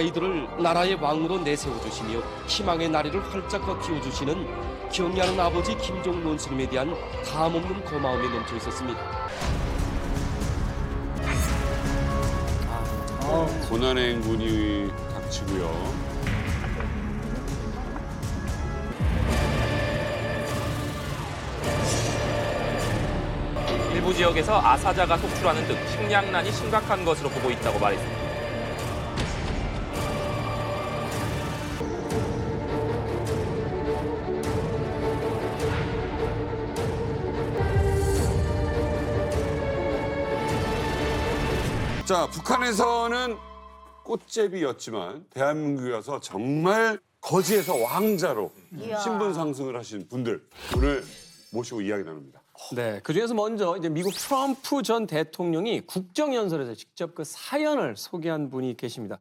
아이들을 나라의 왕으로 내세워주시며 희망의 나래를 활짝 키워주시는 경애하는 아버지 김종론 스님에 대한 담없는 고마움이 넘쳐 있었습니다. 고난의 행군이 닥치고요. 일부 지역에서 아사자가 속출하는 등 식량난이 심각한 것으로 보고 있다고 말했습니다. 자, 북한에서는 꽃제비였지만 대한민국에 와서 정말 거지에서 왕자로 신분 상승을 하신 분들 오늘 모시고 이야기 나눕니다. 네, 그중에서 먼저 이제 미국 트럼프 전 대통령이 국정연설에서 직접 그 사연을 소개한 분이 계십니다.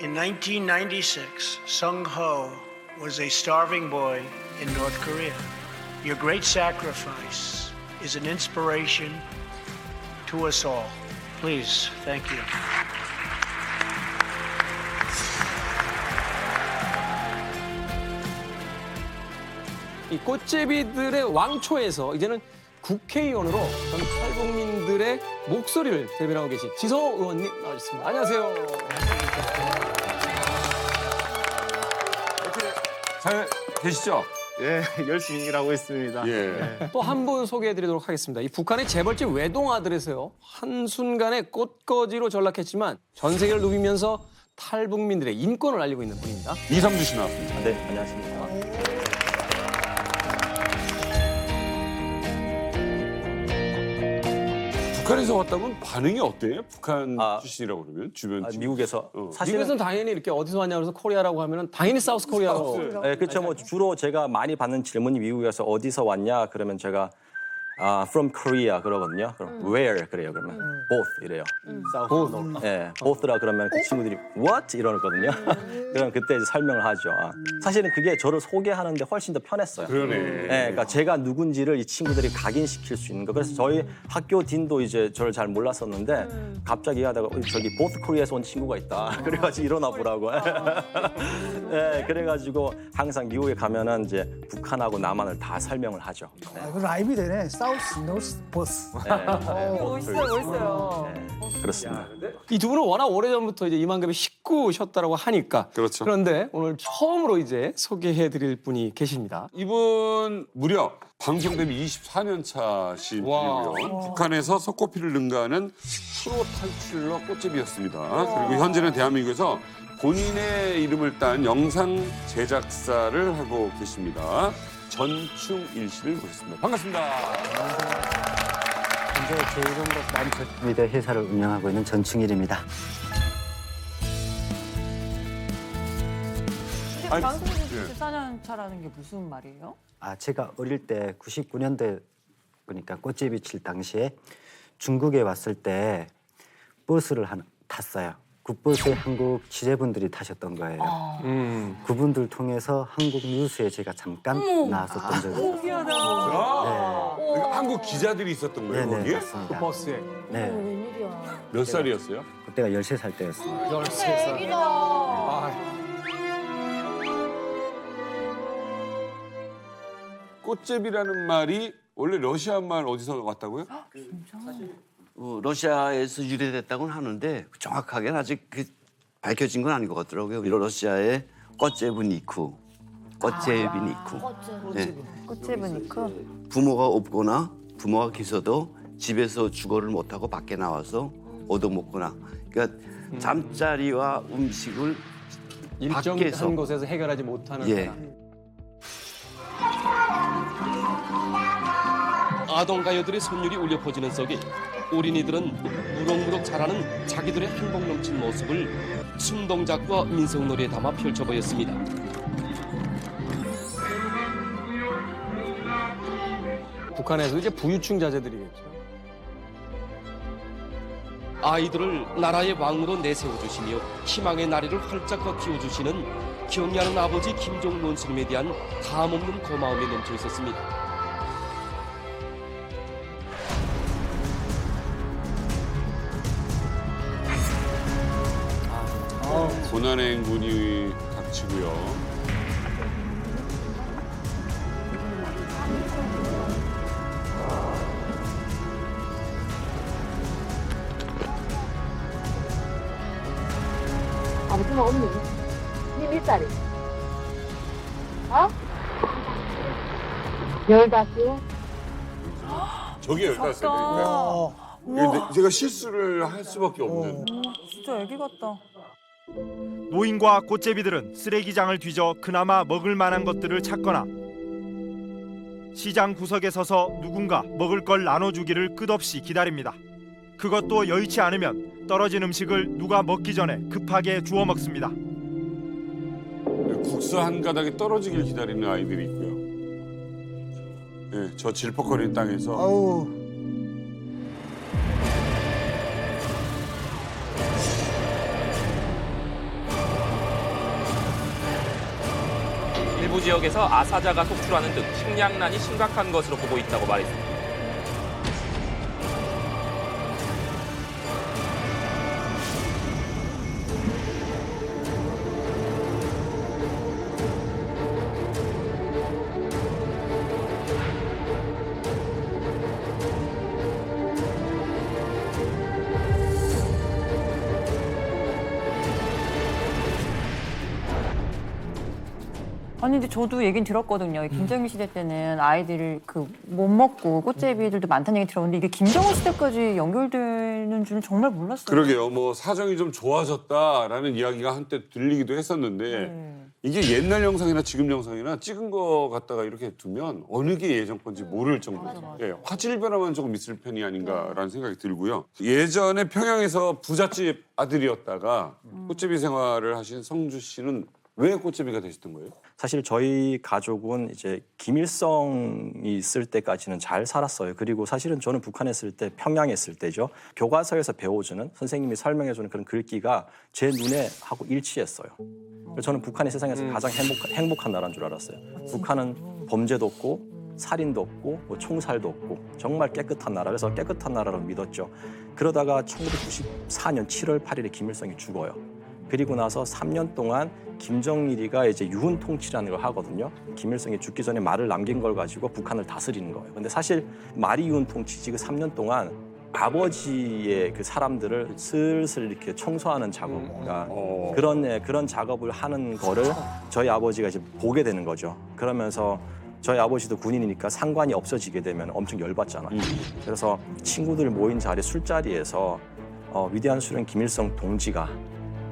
In 1996, Sung Ho was a starving boy in North Korea. Your great sacrifice is an inspiration to us all. Please, thank you. 이 꽃제비들의 왕초에서 이제는 국회의원으로 전 탈북민들의 목소리를 대변하고 계신 지성호 의원님 나와주셨습니다. 안녕하세요. 어떻게 잘 계시죠? 예, 열심히 일하고 있습니다. 예. 또 한 분 소개해드리도록 하겠습니다. 이 북한의 재벌집 외동아들에서요. 한순간에 꽃거지로 전락했지만 전 세계를 누비면서 탈북민들의 인권을 알리고 있는 분입니다. 이삼주 씨 나왔습니다. 네, 안녕하십니까. 북한에서 왔다면 반응이 어때요? 북한 출신이라고 그러면 주변 친구. 미국에서 사실은 미국에서는 당연히 이렇게 어디서 왔냐 그래서 코리아라고 하면 당연히 사우스 코리아로. 네, 그렇죠. 뭐 주로 제가 많이 받는 질문이 미국에서 어디서 왔냐 그러면 제가 from Korea 그러거든요. 그럼 where 그래요. 그러면 both 이래요. both. 네, both라 그러면 그 친구들이 what 이러거든요. 그럼 그때 이제 설명을 하죠. 사실은 그게 저를 소개하는데 훨씬 더 편했어요. 그러네. 네, 그러니까 제가 누군지를 이 친구들이 각인시킬 수 있는 거. 그래서 저희 학교 딘도 이제 저를 잘 몰랐었는데 갑자기 하다가 저기 보스 코리아에서 온 친구가 있다. 그래가지고 일어나 보라고. 네, 그래가지고 항상 미국에 가면은 이제 북한하고 남한을 다 설명을 하죠. 네. 그 라임이 되네. 사우스, 노스, 보스. 멋있어요. 네, 그렇습니다. 이 두 분은 워낙 오래전부터 이제 이만금의 식구셨다라고 하니까. 그렇죠. 그런데 오늘 처음으로 이제 소개해드릴 분이 계십니다. 이분 무려 방송 데뷔 24년 차신 분이고요. 북한에서 석고피를 능가하는 프로 탈출러 꽃제비였습니다. 그리고 현재는 대한민국에서 본인의 이름을 딴 영상 제작사를 하고 계십니다. 전충일 씨를 모셨습니다. 반갑습니다. 현재 제 이름으로 남철미디어 회사를 운영하고 있는 전충일입니다. 근데 방송국에서 24년 차라는 게 무슨 말이에요? 제가 어릴 때 99년도에 그러니까 꽃제비 칠 당시에 중국에 왔을 때 버스를 탔어요. 그 버스에 한국 취재분들이 타셨던 거예요. 그분들 통해서 한국 뉴스에 제가 잠깐 나왔었던 적이 있어요. 신기하다. 그러니까 한국 기자들이 있었던 거예요, 네네, 거기에? 맞습니다. 버스에. 네, 몇 살이었어요? 그때가 13살 때였습니다. 13살. 꽃제비라는 말이 원래 러시아 말 어디서 왔다고요? 러시아에서 유래됐다고는 하는데 정확하게는 아직 밝혀진 건 아닌 것 같더라고요. 러시아의 꽃제브니쿠, 꽃제비니쿠. 네. 꽃제브니크. 부모가 없거나 부모가 계셔도 집에서 주거를 못하고 밖에 나와서 얻어먹거나. 그러니까 잠자리와 음식을 일정한 밖에서. 곳에서 해결하지 못하는 예. 사람. 아동가요들의 선율이 울려 퍼지는 속에 어린이들은 무럭무럭 자라는 자기들의 행복 넘친 모습을 춤동작과 민속놀이에 담아 펼쳐보였습니다. 북한에서 이제 부유층 자제들이겠죠. 아이들을 나라의 왕으로 내세워주시며 희망의 나래를 활짝 키워주시는 경애하는 아버지 김종론 스님에 대한 담없는 고마움이 넘쳐 있었습니다. 고난의 행군이 닥치고요. 아무튼 없니? 니 몇 살이? 어? 15? 저게 15살이니까요. 제가 실수를 할 수밖에 없는. 진짜 애기 같다. 노인과 꽃제비들은 쓰레기장을 뒤져 그나마 먹을 만한 것들을 찾거나 시장 구석에 서서 누군가 먹을 걸 나눠주기를 끝없이 기다립니다. 그것도 여의치 않으면 떨어진 음식을 누가 먹기 전에 급하게 주워 먹습니다. 국수 한 가닥이 떨어지길 기다리는 아이들이 있고요. 네, 저 질퍽거리는 땅에서 아우. 일부 지역에서 아사자가 속출하는 등 식량난이 심각한 것으로 보고 있다고 말했습니다. 아니 근데 저도 얘긴 들었거든요. 김정일 시대 때는 아이들을 그 못 먹고 꽃제비들도 많다는 얘기 들었는데 이게 김정은 시대까지 연결되는 줄은 정말 몰랐어요. 그러게요. 뭐 사정이 좀 좋아졌다라는 이야기가 한때 들리기도 했었는데 이게 옛날 영상이나 지금 영상이나 찍은 거 갖다가 이렇게 두면 어느 게 예전 건지 모를 정도죠. 예, 화질 변화만 조금 있을 편이 아닌가라는 생각이 들고요. 예전에 평양에서 부잣집 아들이었다가 꽃제비 생활을 하신 성주 씨는 왜 꽃제비가 되셨던 거예요? 사실 저희 가족은 이제 김일성이 있을 때까지는 잘 살았어요. 그리고 사실은 저는 북한에 있을 때, 평양에 있을 때죠. 교과서에서 배워주는 선생님이 설명해주는 그런 글귀가 제 눈에 하고 일치했어요. 그래서 저는 북한이 세상에서 가장 행복한 나라인 줄 알았어요. 북한은 범죄도 없고 살인도 없고 뭐 총살도 없고 정말 깨끗한 나라. 그래서 깨끗한 나라로 믿었죠. 그러다가 1994년 7월 8일에 김일성이 죽어요. 그리고 나서 3년 동안 김정일이가 이제 유훈 통치라는 걸 하거든요. 김일성이 죽기 전에 말을 남긴 걸 가지고 북한을 다스리는 거예요. 근데 사실 말이 유훈 통치지 그 3년 동안 아버지의 그 사람들을 슬슬 이렇게 청소하는 작업, 그러니까 그런 작업을 하는 거를 저희 아버지가 이제 보게 되는 거죠. 그러면서 저희 아버지도 군인이니까 상관이 없어지게 되면 엄청 열받잖아요. 그래서 친구들 모인 자리 술자리에서 위대한 수령 김일성 동지가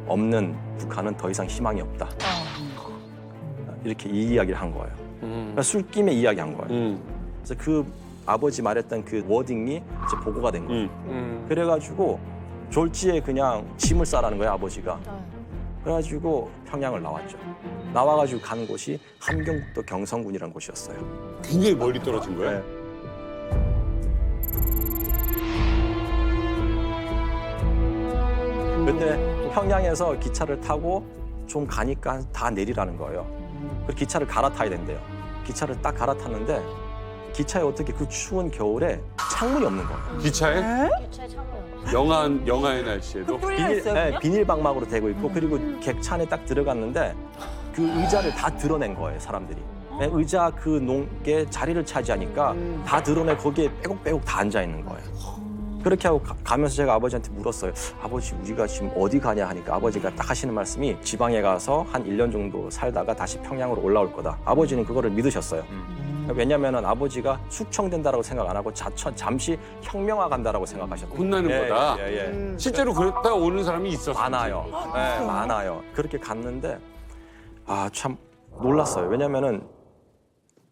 없는 북한은 더 이상 희망이 없다. 이렇게 이 이야기를 한 거예요. 그러니까 술김에 이야기한 거예요. 그래서 그 아버지 말했던 그 워딩이 이제 보고가 된 거예요. 그래가지고 졸지에 그냥 짐을 싸라는 거예요, 아버지가. 그래가지고 평양을 나왔죠. 나와가지고 간 곳이 함경북도 경성군이라는 곳이었어요. 굉장히 멀리 떨어진 거예요? 네. 근데 평양에서 기차를 타고 좀 가니까 다 내리라는 거예요. 그래서 기차를 갈아타야 된대요. 기차를 딱 갈아탔는데 기차에 어떻게 그 추운 겨울에 창문이 없는 거예요. 기차에? 기차에 창문. 영하의 날씨에도? 비닐방막으로 되고 있고 그리고 객차 안에 딱 들어갔는데 그 의자를 다 드러낸 거예요, 사람들이. 의자 그 농게 자리를 차지하니까 다 드러내 거기에 빼곡빼곡 다 앉아 있는 거예요. 그렇게 하고 가면서 제가 아버지한테 물었어요. 아버지 우리가 지금 어디 가냐 하니까 아버지가 딱 하시는 말씀이 지방에 가서 한 1년 정도 살다가 다시 평양으로 올라올 거다. 아버지는 그거를 믿으셨어요. 왜냐하면 아버지가 숙청된다라고 생각 안 하고 잠시 혁명화 간다라고 생각하셨거든요. 혼나는 거다. 실제로 그랬다 오는 사람이 있었어요. 많아요. 네, 많아요. 그렇게 갔는데 참 놀랐어요. 왜냐하면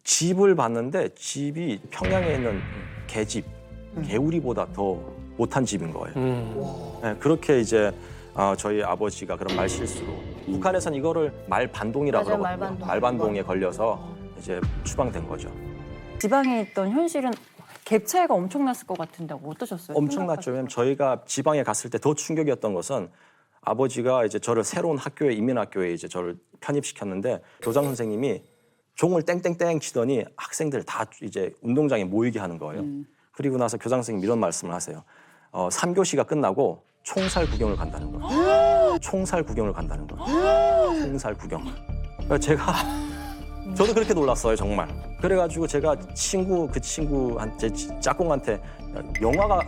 집을 봤는데 집이 평양에 있는 개집, 개우리보다 더 못한 집인 거예요. 네, 그렇게 이제 저희 아버지가 그런 말실수로 북한에서는 이거를 말반동이라고 하거든요. 말반동에 걸려서 이제 추방된 거죠. 지방에 있던 현실은 갭 차이가 엄청났을 것 같은데 어떠셨어요? 엄청났죠. 왜냐면 저희가 지방에 갔을 때 더 충격이었던 것은 아버지가 이제 저를 새로운 학교에 인민학교에 이제 저를 편입시켰는데 교장 선생님이 종을 땡땡땡 치더니 학생들 다 이제 운동장에 모이게 하는 거예요. 그리고 나서 교장 선생님이 이런 말씀을 하세요. 3교시가 끝나고 총살 구경을 간다는 거예요. 총살 구경을 간다는 거예요. 총살 구경. 그러니까 제가 저도 그렇게 놀랐어요, 정말. 그래가지고 제가 그 친구한테 짝꿍한테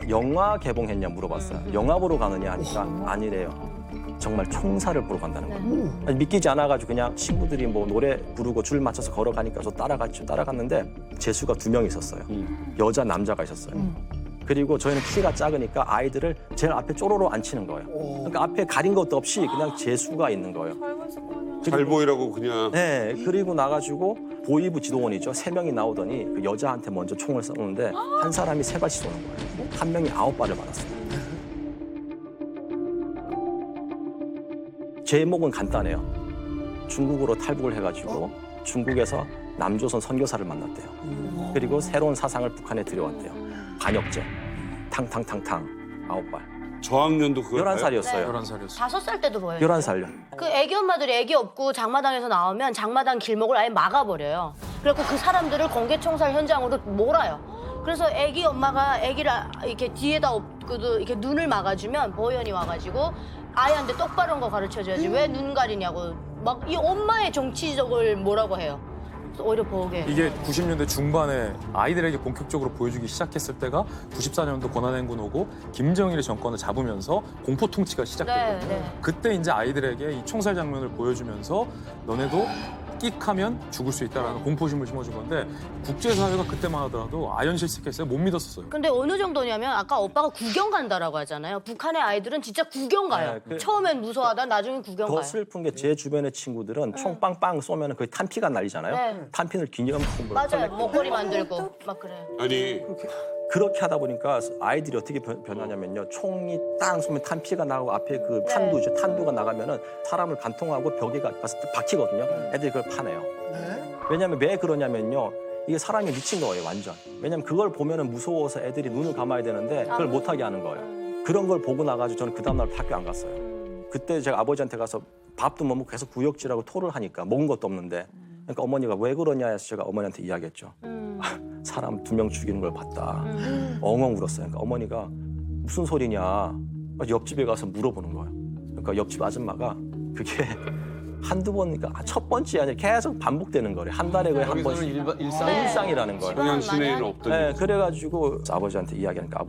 영화 개봉했냐 물어봤어요. 영화 보러 가느냐 하니까 아니래요. 정말 총살을 보러 간다는 거예요. 아니, 믿기지 않아가지고 그냥 친구들이 뭐 노래 부르고 줄 맞춰서 걸어가니까 저 따라갔는데 재수가 2명 있었어요. 여자, 남자가 있었어요. 그리고 저희는 키가 작으니까 아이들을 제일 앞에 쪼로로 앉히는 거예요. 그러니까 앞에 가린 것도 없이 그냥 재수가 있는 거예요. 잘 보이라고 그냥. 네, 그리고 나가지고 보이부 지도원이죠. 3명이 나오더니 그 여자한테 먼저 총을 쏘는데 한 사람이 3발씩 쏘는 거예요. 한 명이 9발을 받았어요. 제목은 간단해요. 중국으로 탈북을 해가지고 중국에서 남조선 선교사를 만났대요. 그리고 새로운 사상을 북한에 들여왔대요. 반역죄, 탕탕탕탕, 9발. 저학년도 그거 11살이었어요. 11살이었어요. 5살 때도 보여요. 11살요. 그 애기 엄마들이 애기 없고 장마당에서 나오면 장마당 길목을 아예 막아버려요. 그래서 그 사람들을 공개총살 현장으로 몰아요. 그래서 애기 엄마가 애기를 이렇게 뒤에다 업고도 이렇게 눈을 막아주면 보현이 와가지고 아이한테 똑바른 거 가르쳐줘야지 왜 눈 가리냐고 막 이 엄마의 정치적을 뭐라고 해요. 그래서 오히려 보게. 이게 90년대 중반에 아이들에게 본격적으로 보여주기 시작했을 때가 94년도 권한행군 오고 김정일의 정권을 잡으면서 공포 통치가 시작됐거든요. 네, 네. 그때 이제 아이들에게 이 총살 장면을 보여주면서 너네도 끽하면 죽을 수 있다라는 공포심을 심어준 건데 국제사회가 그때만 하더라도 아연실색했어요. 못 믿었었어요. 근데 어느 정도냐면 아까 오빠가 구경 간다라고 하잖아요. 북한의 아이들은 진짜 구경 가요. 네, 처음엔 무서워하다 나중엔 구경 더 가요. 슬픈 게 제 주변의 친구들은 총 빵빵 쏘면 거의 탄피가 날리잖아요. 네. 탄핀을 기념품으로 맞아요. 목걸이 만들고 막 그래요. 아니 그렇게 하다 보니까 아이들이 어떻게 변하냐면요. 총이 땅 쏘면 탄피가 나고 앞에 그 탄두죠. 탄두가 나가면은 사람을 관통하고 벽에 가서 박히거든요. 애들이 그걸 파내요. 왜냐하면 왜 그러냐면요. 이게 사람이 미친 거예요, 완전. 왜냐하면 그걸 보면은 무서워서 애들이 눈을 감아야 되는데 그걸 못하게 하는 거예요. 그런 걸 보고 나가지고 저는 그 다음날 학교 안 갔어요. 그때 제가 아버지한테 가서 밥도 못 먹고 계속 구역질하고 토를 하니까 먹은 것도 없는데 그러니까 어머니가 왜 그러냐 해서 제가 어머니한테 이야기했죠. 사람 2명 죽이는 걸 봤다. 엉엉 울었어요. 그러니까 어머니가 무슨 소리냐. 옆집에 가서 물어보는 거예요. 그러니까 옆집 아줌마가 그게 한두 번, 그러니까 첫 번째 아니라 계속 반복되는 거래요. 한 달에 거의 한 번씩. 일상이라는 거예요. 평양 시내에는 없던. 네, 그래가지고 아버지한테 이야기하니까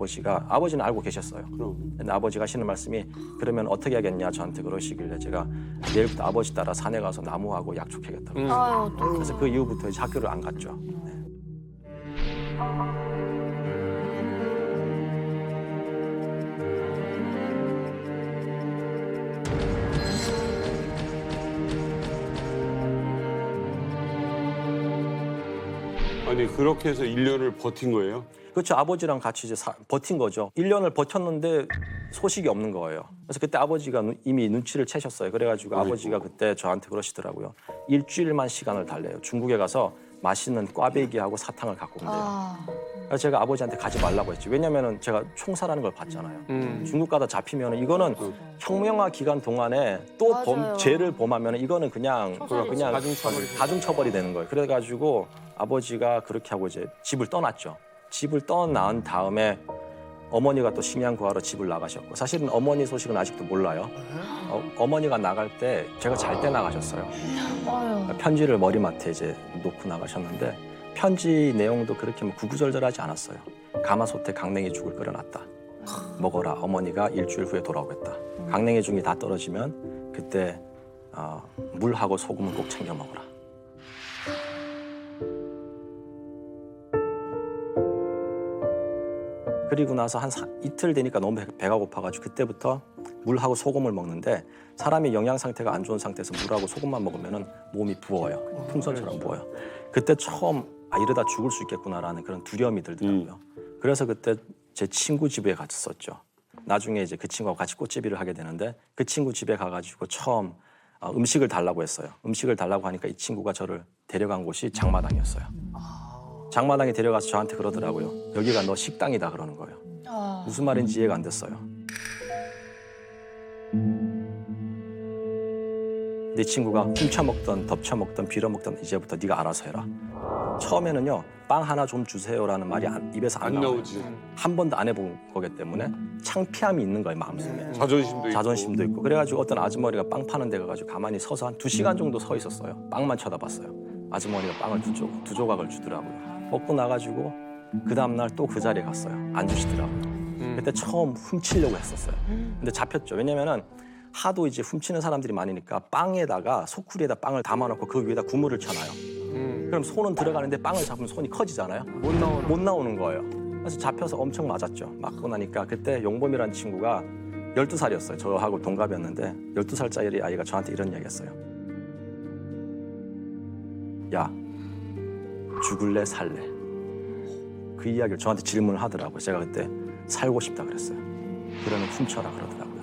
아버지는 알고 계셨어요. 그럼. 근데 아버지가 하시는 말씀이 그러면 어떻게 하겠냐 저한테 그러시길래 제가 내일부터 아버지 따라 산에 가서 나무하고 약촉해야겠다고. 아유, 그래서 그 이후부터 이제 학교를 안 갔죠. 네. 아니 그렇게 해서 1년을 버틴 거예요? 그렇죠. 아버지랑 같이 이제 버틴 거죠. 1년을 버텼는데 소식이 없는 거예요. 그래서 그때 아버지가 이미 눈치를 채셨어요. 그래가지고 아버지가 그때 저한테 그러시더라고요. 일주일만 시간을 달래요. 중국에 가서 맛있는 꽈배기하고 사탕을 갖고 온대요. 그래서 제가 아버지한테 가지 말라고 했지. 왜냐면은 제가 총살하는 걸 봤잖아요. 중국 가다 잡히면 이거는 혁명화 기간 동안에 또 죄를 범하면 이거는 그냥 가중처벌이 되는 거예요. 그래가지고 아버지가 그렇게 하고 이제 집을 떠났죠. 집을 떠난 다음에 어머니가 또 식량 구하러 집을 나가셨고 사실은 어머니 소식은 아직도 몰라요. 어머니가 나갈 때 제가 잘 때 나가셨어요. 편지를 머리맡에 이제 놓고 나가셨는데 편지 내용도 그렇게 뭐 구구절절하지 않았어요. 가마솥에 강냉이 죽을 끓여놨다. 먹어라. 어머니가 일주일 후에 돌아오겠다. 강냉이 죽이 다 떨어지면 그때 물하고 소금을 꼭 챙겨 먹어라. 그리고 나서 한 이틀 되니까 너무 배가 고파가지고 그때부터 물하고 소금을 먹는데 사람이 영양 상태가 안 좋은 상태에서 물하고 소금만 먹으면 몸이 부어요. 풍선처럼 부어요. 그때 처음 이러다 죽을 수 있겠구나라는 그런 두려움이 들더라고요. 그래서 그때 제 친구 집에 갔었죠. 나중에 이제 그 친구하고 같이 꽃제비를 하게 되는데 그 친구 집에 가가지고 처음 음식을 달라고 했어요. 음식을 달라고 하니까 이 친구가 저를 데려간 곳이 장마당이었어요. 장마당에 데려가서 저한테 그러더라고요. 여기가 너 식당이다 그러는 거예요. 무슨 말인지 이해가 안 됐어요. 네 친구가 훔쳐먹던 덮쳐먹던 빌어먹던 이제부터 네가 알아서 해라. 처음에는요 빵 하나 좀 주세요라는 말이 입에서 안 나오지. 한 번도 안 해본 거기 때문에 창피함이 있는 거예요 마음속에. 자존심도 있고. 그래가지고 어떤 아주머니가 빵 파는 데 가가지고 가만히 서서 한 2시간 정도 서 있었어요. 빵만 쳐다봤어요. 아주머니가 빵을 두 조각을 주더라고요. 먹고 나가지고 그 다음날 또 그 자리에 갔어요. 안 주시더라고요. 그때 처음 훔치려고 했었어요. 근데 잡혔죠. 왜냐면은 하도 이제 훔치는 사람들이 많으니까 빵에다가 소쿠리에다 빵을 담아놓고 그 위에다 구물을 쳐놔요. 그럼 손은 들어가는데 빵을 잡으면 손이 커지잖아요. 못 나오는 거예요. 그래서 잡혀서 엄청 맞았죠. 맞고 나니까 그때 용범이라는 친구가 12살이었어요. 저하고 동갑이었는데 12살짜리 아이가 저한테 이런 이야기 했어요. 야, 죽을래 살래? 그 이야기를 저한테 질문을 하더라고요. 제가 그때 살고 싶다 그랬어요. 그러면 훔쳐라 그러더라고요.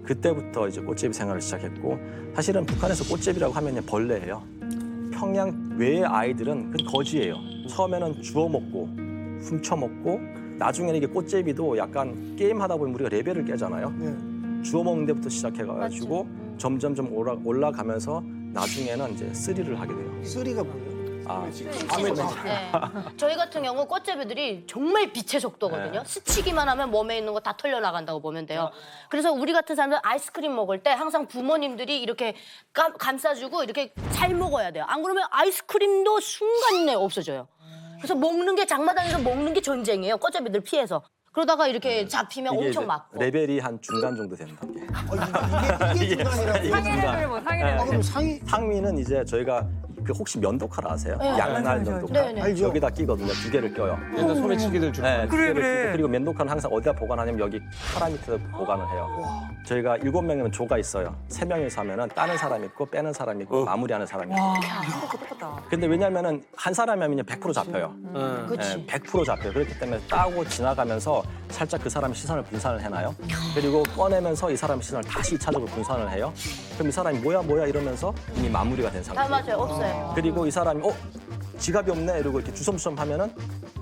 그때부터 이제 꽃제비 생활을 시작했고 사실은 북한에서 꽃제비라고 하면 벌레예요. 평양 외의 아이들은 그 거지예요. 처음에는 주워 먹고 훔쳐 먹고 나중에는 이게 꽃제비도 약간 게임 하다 보면 우리가 레벨을 깨잖아요. 주워 먹는 데부터 시작해가지고 점점점 올라가면서 나중에는 이제 쓰리를 하게 돼요. 쓰리가 뭐예요? 네. 저희 같은 경우 꽃제비들이 정말 빛의 속도거든요. 스치기만 하면 몸에 있는 거 다 털려나간다고 보면 돼요. 그래서 우리 같은 사람들 아이스크림 먹을 때 항상 부모님들이 이렇게 감싸주고 이렇게 잘 먹어야 돼요. 안 그러면 아이스크림도 순간 내에 없어져요. 그래서 먹는 게 장마당에서 먹는 게 전쟁이에요. 꽃제비들 피해서. 그러다가 이렇게 잡히면 이게 엄청 이제 맞고. 레벨이 한 중간 정도 된다. 이게 중간이라고. 상위는 상위는 이제 저희가 그 혹시 면도칼 아세요? 네. 양날 알죠, 면도칼. 알죠. 알죠. 여기다 끼거든요. 2개를 껴요. 옛날 소매치기들 주로. 네, 그래, 2개를 그래. 끼고 그리고 면도칼은 항상 어디다 보관하냐면 여기 카라 밑에다 보관을 해요. 저희가 7명이면 조가 있어요. 3명이서 하면은 따는 사람 있고 빼는 사람 있고 마무리하는 사람이 있고. 근데 왜냐면은 한 사람이 하면 100% 잡혀요. 그치. 100% 잡혀요. 그렇기 때문에 따고 지나가면서 살짝 그 사람의 시선을 분산을 해놔요. 그리고 꺼내면서 이 사람의 시선을 다시 2차적으로 분산을 해요. 그럼 이 사람이 뭐야 이러면서 이미 마무리가 된 상태예요. 맞아요. 없어요. 그리고 이 사람이 지갑이 없네 이러고 이렇게 주섬주섬 하면은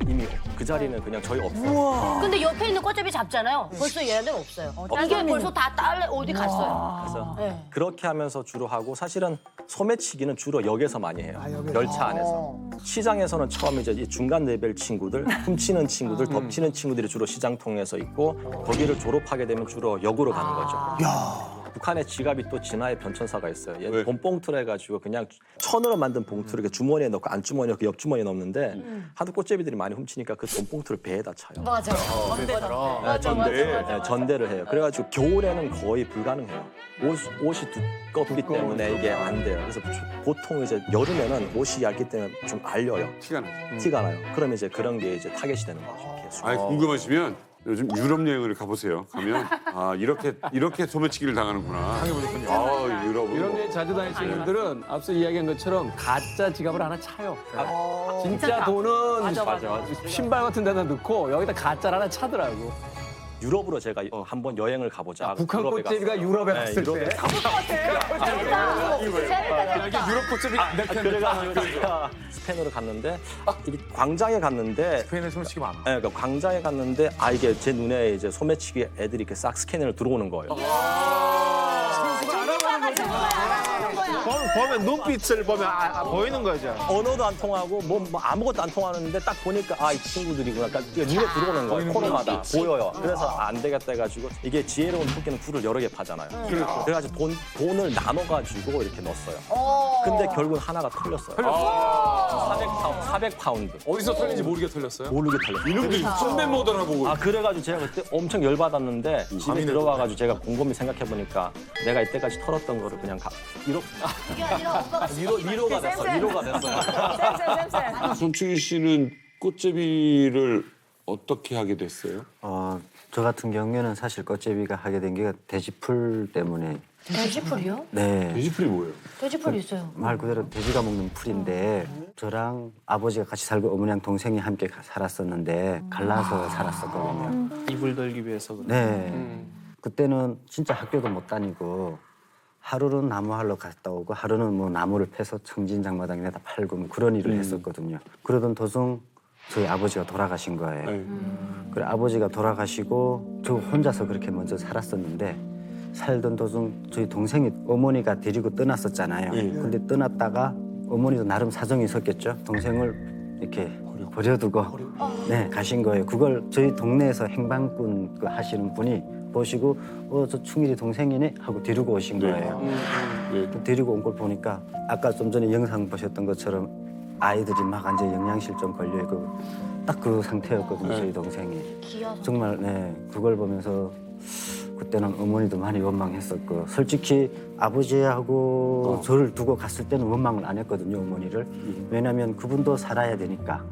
이미 그 자리는 그냥 저희 없어요. 근데 옆에 있는 꽃제비 잡잖아요. 벌써 얘네들 없어요. 이게 벌써 다 딸래 어디 갔어요. 그래서 네. 그렇게 하면서 주로 하고 사실은 소매치기는 주로 역에서 많이 해요. 열차 안에서. 시장에서는 처음 이제 이 중간 레벨 친구들, 훔치는 친구들, 덮치는 친구들이 주로 시장 통해서 있고 거기를 졸업하게 되면 주로 역으로 가는 거죠. 북한의 지갑이 또 진화의 변천사가 있어요. 얘 돈봉투를 해가지고 그냥 천으로 만든 봉투를 이렇게 주머니에 넣고 안주머니에 넣고 옆주머니에 넣는데 하도 꽃제비들이 많이 훔치니까 그 돈봉투를 배에다 차요. 맞아. 전대를 해요. 그래가지고 겨울에는 거의 불가능해요. 옷이 두껍기 때문에 이게 안 돼요. 그래서 보통 이제 여름에는 옷이 얇기 때문에 좀 알려요. 티가 나요. 그럼 이제 그런 게 이제 타겟이 되는 거죠. 계속. 아니 궁금하시면 요즘 유럽 여행을 가보세요. 가면 이렇게 소매치기를 당하는구나. 당해보셨군요. 유럽. 여행 자주 다니시는 분들은 앞서 이야기한 것처럼 가짜 지갑을 하나 차요. 진짜 돈은 맞아. 신발 같은 데다 넣고 여기다 가짜를 하나 차더라고. 유럽으로 제가 한번 여행을 가보자. 북한 유럽에 꽃제비가 갔어요. 유럽에 네, 갔을 유럽에 때. 유럽 꽃제비 그래가지고 제가 스페인으로 갔는데 이게 광장에 갔는데 스페인에 소매치기 많아. 네, 그러니까 광장에 갔는데 이게 제 눈에 이제 소매치기 애들이 이렇게 싹 스캐너를 들어오는 거예요. 보면 눈빛을 보면 보이는 거죠. 언어도 안 통하고 뭐 아무것도 안 통하는데 딱 보니까 이 친구들이구나. 그러니까 이게 눈에 들어오는 거예요. 코너마다 보여요. 그래서 안 되겠다 해가지고 이게 지혜로운 토끼는 굴을 여러 개 파잖아요. 그래가지고 돈을 나눠가지고 이렇게 넣었어요. 근데 결국 하나가 털렸어요. 400파운드. 어디서 털린지 모르게 털렸어요? 모르게 털렸어요. 이놈들이 썸맨 모델하고. 그래가지고 제가 그때 엄청 열받았는데 집에 들어가가지고 제가 곰곰이 생각해보니까 내가 이때까지 털었던 거를 그냥 위로가 됐어요. 손충희 씨는 꽃제비를 어떻게 하게 됐어요? 저 같은 경우에는 사실 꽃제비가 하게 된 게 돼지풀 때문에. 돼지풀이요? 네. 돼지풀이 뭐예요? 돼지풀 있어요. 말 그대로 돼지가 먹는 풀인데 저랑 아버지가 같이 살고 어머니랑 동생이 함께 살았었는데 갈라서 살았었거든요. 이불 돌기 위해서. 네. 그때는 진짜 학교도 못 다니고 하루는 나무하러 갔다 오고 하루는 뭐 나무를 패서 청진장마당에다 팔고 뭐 그런 일을 했었거든요. 그러던 도중 저희 아버지가 돌아가신 거예요. 그래 아버지가 돌아가시고 저 혼자서 그렇게 먼저 살았었는데 살던 도중 저희 동생이 어머니가 데리고 떠났었잖아요. 근데 떠났다가 어머니도 나름 사정이 있었겠죠. 동생을 이렇게 버려두고 네 가신 거예요. 그걸 저희 동네에서 행방꾼 그 하시는 분이 보시고 저 충일이 동생이네 하고 데리고 오신 거예요. 데리고 온 걸 보니까 아까 좀 전에 영상 보셨던 것처럼 아이들이 막 완전 영양실종 걸려 있고 딱 그 상태였거든요. 저희 동생이. 정말 네 그걸 보면서 그때는 어머니도 많이 원망했었고 솔직히 아버지하고 저를 두고 갔을 때는 원망을 안 했거든요. 어머니를. 왜냐하면 그분도 살아야 되니까.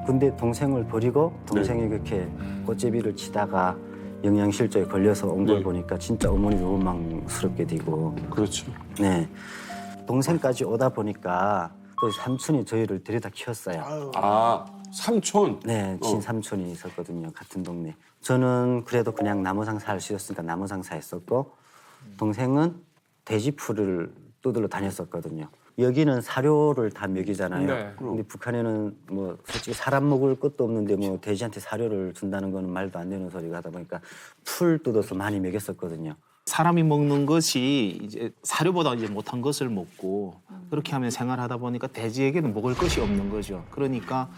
근데 동생을 버리고 동생이 그렇게 꽃제비를 치다가 영양실조에 걸려서 온 걸 보니까 진짜 어머니도 원망스럽게 되고. 그렇죠. 네. 동생까지 오다 보니까 또 삼촌이 저희를 데려다 키웠어요. 아, 삼촌? 네, 친삼촌이 있었거든요. 같은 동네. 저는 그래도 그냥 나무상사 할 수 있었으니까 나무상사 했었고 동생은 돼지풀을 뜯으러 다녔었거든요. 여기는 사료를 다 먹이잖아요. 네. 근데 북한에는 뭐 솔직히 사람 먹을 것도 없는데 뭐 돼지한테 사료를 준다는 거는 말도 안 되는 소리가 하다 보니까 풀 뜯어서 많이 먹였었거든요. 사람이 먹는 것이 이제 사료보다 이제 못한 것을 먹고 그렇게 하면 생활하다 보니까 돼지에게는 먹을 것이 없는 거죠. 그러니까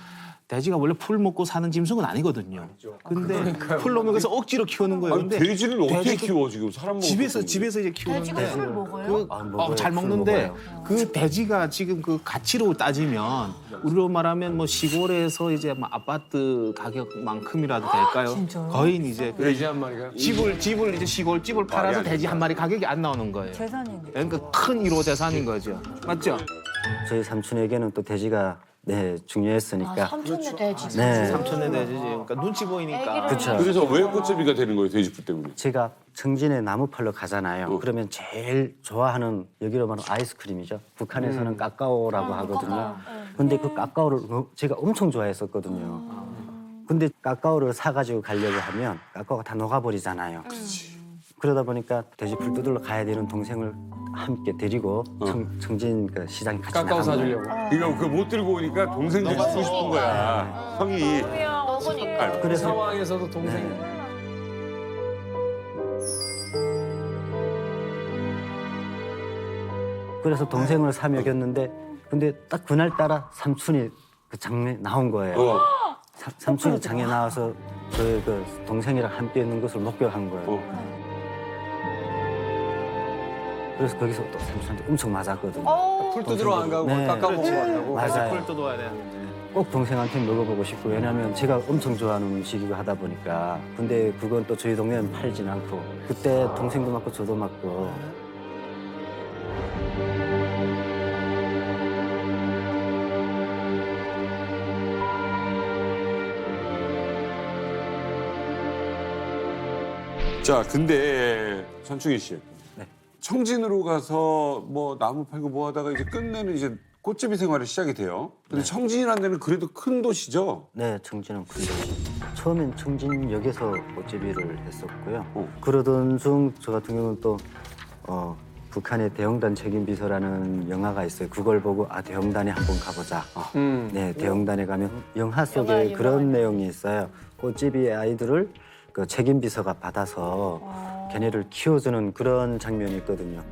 돼지가 원래 풀 먹고 사는 짐승은 아니거든요. 근데 풀 먹으면서 억지로 키우는 거예요. 아니, 근데 돼지를 어떻게 키워 지금 사람 먹을 집에서 것도 집에서 이제 키우는데 돼지가 풀을 먹어요? 잘 풀 먹는데 먹어요. 그 돼지가 지금 그 가치로 따지면 우리로 말하면 뭐 시골에서 이제 뭐 아파트 가격만큼이라도 될까요? 진짜요? 거의 이제 그 돼지 한 마리가 집을 이제 시골집을 팔아서 돼지 한 마리 가격이 안 나오는 거예요. 재산이네. 그러니까 큰 1호 재산인 거죠. 맞죠? 저희 삼촌에게는 또 돼지가 네 중요했으니까. 삼촌네 돼지. 네. 삼촌의 돼지지. 그러니까 눈치 보이니까. 그쵸. 그래서 왜 꽃제비가 되는 거예요, 돼지풀 때문에? 제가 청진에 나무 팔러 가잖아요. 그러면 제일 좋아하는 여기로 말하면 아이스크림이죠. 북한에서는 까까오라고 하거든요. 근데 그 까까오를 제가 엄청 좋아했었거든요. 근데 까까오를 사가지고 가려고 하면 까까오가 다 녹아버리잖아요. 그러다 보니까 돼지풀 뜯으러 가야 되는 동생을 함께 데리고 청진 그 시장에 같이 까까오 나간 거예요. 사주려고. 이거 그 못 들고 오니까 동생들이 주고 싶은 거야. 형이. 먹으니까. 그 상황에서도 동생이. 네. 그래서 동생을 사 먹였는데 근데 딱 그날따라 삼촌이 그 장에 나온 거예요. 삼촌이 장에 나와서 저희 그 동생이랑 함께 있는 것을 목격한 거예요. 그래서 거기서 또 삼촌한테 엄청 맞았거든요. 풀 뜯으러 안 가고 네. 깎아 먹으러 간다고. 맞아요. 풀 뜯어야 되는데. 꼭 동생한테 먹어보고 싶고 왜냐하면 제가 엄청 좋아하는 음식이고 하다 보니까 근데 그건 또 저희 동네는 팔진 않고 그때 동생도 맞고 저도 맞고 자, 근데 전충희 씨. 네. 청진으로 가서 뭐 나무 팔고 뭐 하다가 이제 끝내는 이제 꽃제비 생활이 시작이 돼요. 근데 청진이라는 데는 그래도 큰 도시죠? 네, 청진은 큰 도시. 처음엔 청진역에서 꽃제비를 했었고요. 그러던 중 저 같은 경우는 또 북한의 대형단 책임비서라는 영화가 있어요. 그걸 보고 대형단에 한번 가보자. 네, 대형단에 가면 영화 속에 그런 내용이 있어요. 꽃제비의 아이들을 그 책임비서가 받아서 걔네를 키워주는 그런 장면이 있거든요.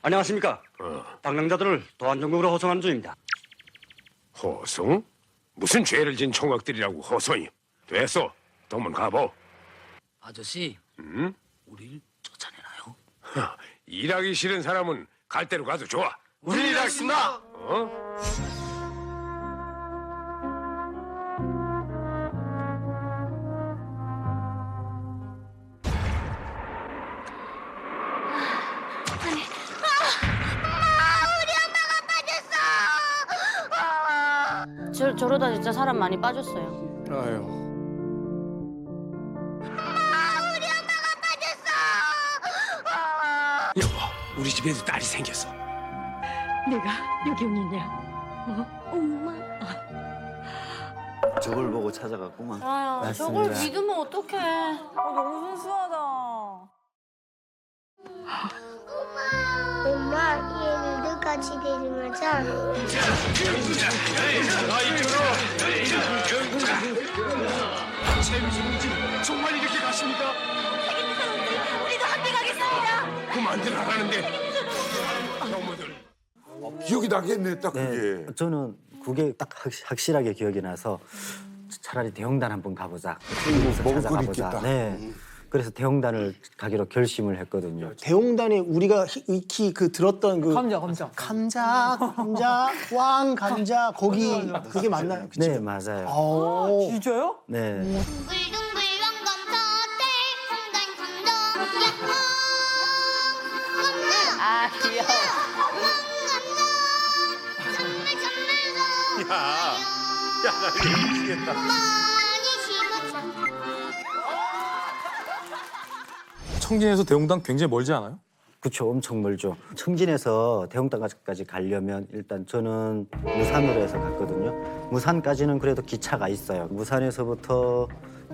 안녕하십니까. 방랑자들을 도안정국으로 호송하는 중입니다. 호송? 무슨 죄를 진 총각들이라고 호송이? 됐어. 동문 가보. 아저씨, 응? 우리를 쫓아내나요? 일하기 싫은 사람은 갈 대로 가도 좋아. 우린 일하겠습니다. 어? 저러다 진짜 사람 많이 빠졌어요. 아유. 여보, 우리 집에도 딸이 생겼어. 내가 여기 오느냐? 엄마. 저걸 보고 찾아갔구만. 아유, 저걸 믿으면 어떡해. 너무 순수하다. 엄마, 얘는 누가 같이 내리면서 정말 이렇게 가십니까? 우리도 함께 가겠습니다. 그만들 하라는데. 기억이 나겠네, 딱 그게. 네, 저는 그게 딱 확실하게 기억이 나서 차라리 대형단 한번 가보자. 먹을 거 찾아가보자. 있겠다. 네. 그래서 대형단을 가기로 결심을 했거든요. 대홍단에 우리가 익히 그 들었던 그 감자. 왕 감자 거기 그게 맞나요? 그쵸? 네, 맞아요. 진짜요? 네. 아 귀여워. 나 미치겠다. 청진에서 대웅당 굉장히 멀지 않아요? 그렇죠. 엄청 멀죠. 청진에서 대홍단까지 가려면 일단 저는 무산으로 해서 갔거든요. 무산까지는 그래도 기차가 있어요. 무산에서부터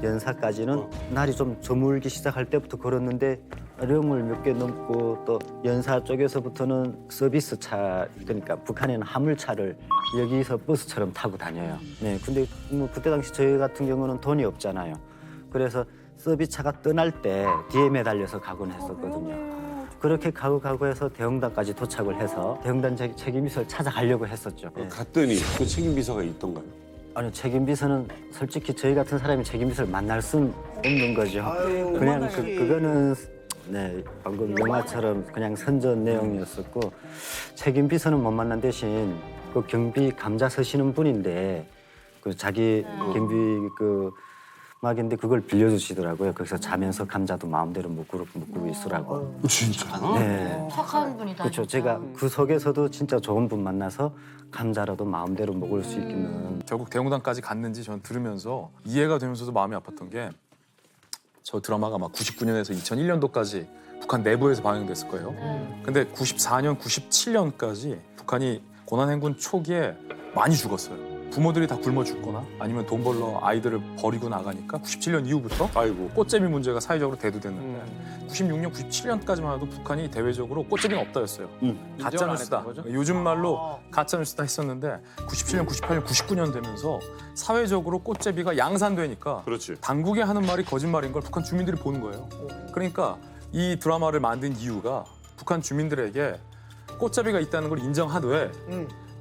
연사까지는 날이 좀 저물기 시작할 때부터 걸었는데 령을 몇 개 넘고 또 연사 쪽에서부터는 서비스 차, 그러니까 북한에는 화물차를 여기서 버스처럼 타고 다녀요. 네, 근데 뭐 그때 당시 저희 같은 경우는 돈이 없잖아요. 그래서 서비스차가 떠날 때 뒤에 매달려서 가곤 했었거든요. 그렇게 가고 해서 대형단까지 도착을 해서 대형단 책임비서를 찾아가려고 했었죠. 네. 갔더니 그 책임비서가 있던가요? 아니요, 책임비서는 솔직히 저희 같은 사람이 책임비서를 만날 수는 없는 거죠. 그냥 그거는 네, 방금 영화처럼 그냥 선전 내용이었었고 책임비서는 못 만난 대신 그 경비 감자 서시는 분인데 그 자기 경비 그 막인데 그걸 빌려주시더라고요. 거기서 자면서 감자도 마음대로 묶고 있으라고. 진짜? 네. 착한 분이다. 그렇죠. 제가 그 속에서도 진짜 좋은 분 만나서 감자라도 마음대로 먹을 수 있기는. 결국 대웅당까지 갔는지 저는 들으면서 이해가 되면서도 마음이 아팠던 게 저 드라마가 막 99년에서 2001년도까지 북한 내부에서 방영됐을 거예요. 근데 94년, 97년까지 북한이 고난행군 초기에 많이 죽었어요. 부모들이 다 굶어 죽거나 아니면 돈 벌러 아이들을 버리고 나가니까 97년 이후부터 꽃제비 문제가 사회적으로 대두됐는데 96년, 97년까지만 해도 북한이 대외적으로 꽃제비는 없다였어요. 가짜뉴스다. 요즘 말로 가짜뉴스다 했었는데 97년, 98년, 99년 되면서 사회적으로 꽃제비가 양산되니까 당국이 하는 말이 거짓말인 걸 북한 주민들이 보는 거예요. 그러니까 이 드라마를 만든 이유가 북한 주민들에게 꽃제비가 있다는 걸 인정하되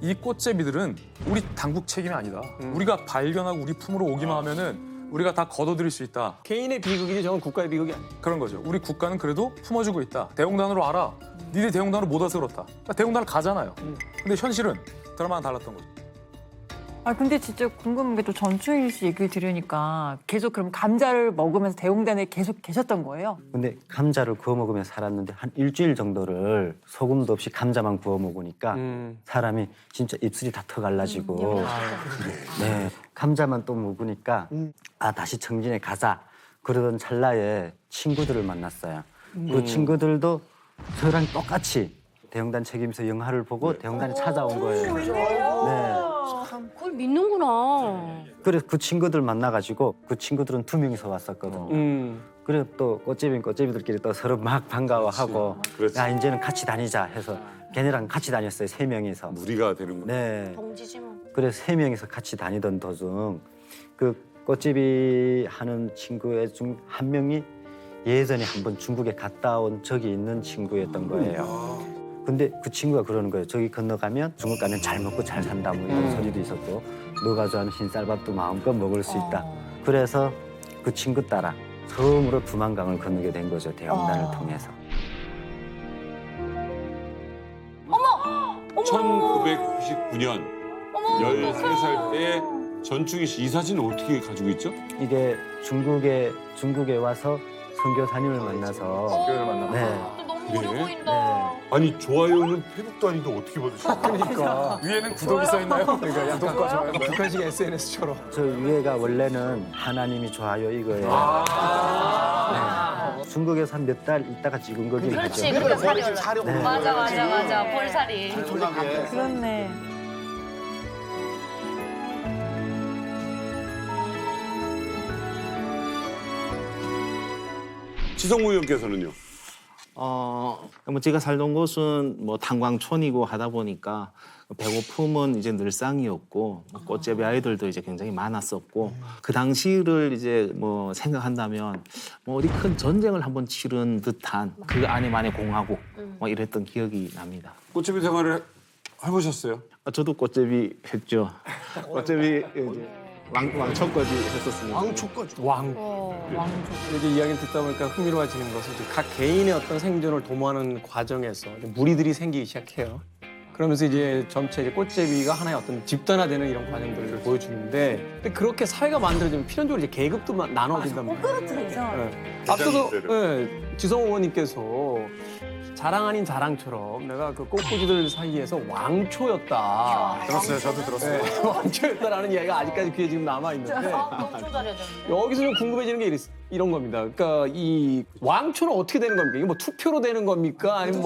이 꽃제비들은 우리 당국 책임이 아니다. 우리가 발견하고 우리 품으로 오기만 하면은 우리가 다 걷어들일 수 있다. 개인의 비극이지 저건 국가의 비극이 아니야. 그런 거죠. 우리 국가는 그래도 품어주고 있다. 대웅단으로 알아. 니네 대웅단으로 못 와서 그렇다. 그러니까 대웅단을 가잖아요. 근데 현실은 드라마는 달랐던 거죠. 아 근데 진짜 궁금한 게 또 전충일 씨 얘기를 들으니까 계속 그럼 감자를 먹으면서 대웅단에 계속 계셨던 거예요? 근데 감자를 구워 먹으며 살았는데 한 일주일 정도를 소금도 없이 감자만 구워 먹으니까 사람이 진짜 입술이 다 터갈라지고 네, 감자만 또 먹으니까 아 다시 청진에 가자 그러던 찰나에 친구들을 만났어요. 그 친구들도 저랑 똑같이 대형단 책임서 영화를 보고 대형단에 찾아온 거예요. 네. 그걸 믿는구나. 그래서 그 친구들 만나가지고 그 친구들은 2명이서 왔었거든요. 그래 또 꽃제비들끼리 또 서로 막 반가워하고 야 이제는 같이 다니자 해서 걔네랑 같이 다녔어요. 3명이서. 무리가 되는구나. 네. 동지지만. 그래서 3명이서 같이 다니던 도중 그 꽃제비 하는 친구 중 한 명이 예전에 한번 중국에 갔다 온 적이 있는 친구였던 거예요. 근데 그 친구가 그러는 거예요. 저기 건너가면 중국 가면 잘 먹고 잘 산다 뭐 이런 소리도 있었고 너가 좋아하는 흰쌀밥도 마음껏 먹을 수 있다. 그래서 그 친구 따라 처음으로 두만강을 건너게 된 거죠. 대형단을 통해서. 1999년 13살 때 전충희 씨 이 사진을 어떻게 가지고 있죠? 이게 중국에 와서 선교사님을 만나서 네. 그래? 아니 좋아요는 페북도 아닌데 어떻게 받으셨어요? 그러니까 위에는 구독이 써 있나요? 그러니까 구독과 좋아요. 북한식 SNS처럼. 저 위에가 원래는 하나님이 좋아요 이거예요. 네. 중국에서 한 몇 달 있다가 찍은 거긴 그렇지. 하죠. 그러니까 살이 올라. 네. 맞아. 볼살이. 그렇네. 지성무 의원께서는요? 뭐 제가 살던 곳은 뭐 탄광촌이고 하다 보니까 배고픔은 이제 늘상이었고 꽃제비 아이들도 이제 굉장히 많았었고 그 당시를 이제 뭐 생각한다면 뭐 어디 큰 전쟁을 한번 치른 듯한 그 안에만의 공화국 뭐 이랬던 기억이 납니다. 꽃제비 생활을 해보셨어요? 저도 꽃제비 했죠. 꽃제비 이제 왕초까지 했었습니다. 왕초까지. 이제 이야기를 듣다 보니까 흥미로워지는 것은 이제 각 개인의 어떤 생존을 도모하는 과정에서 이제 무리들이 생기기 시작해요. 그러면서 이제 점차 이제 꽃제비가 하나의 어떤 집단화되는 이런 과정들을 보여주는데, 근데 그렇게 사회가 만들어지면 필연적으로 이제 계급도 나눠진단 말이에요. 그렇죠. 앞서도 지성 의원님께서 자랑 아닌 자랑처럼 내가 그 꽃꽂이들 사이에서 왕초였다. 들었어요. 저도 들었어요. 네, 왕초였다라는 이야기가 아직까지 귀에 지금 남아 있는데 여기서 좀 궁금해지는 게 이런 겁니다. 그러니까 이 왕초는 어떻게 되는 겁니까? 이게 뭐 투표로 되는 겁니까? 아니면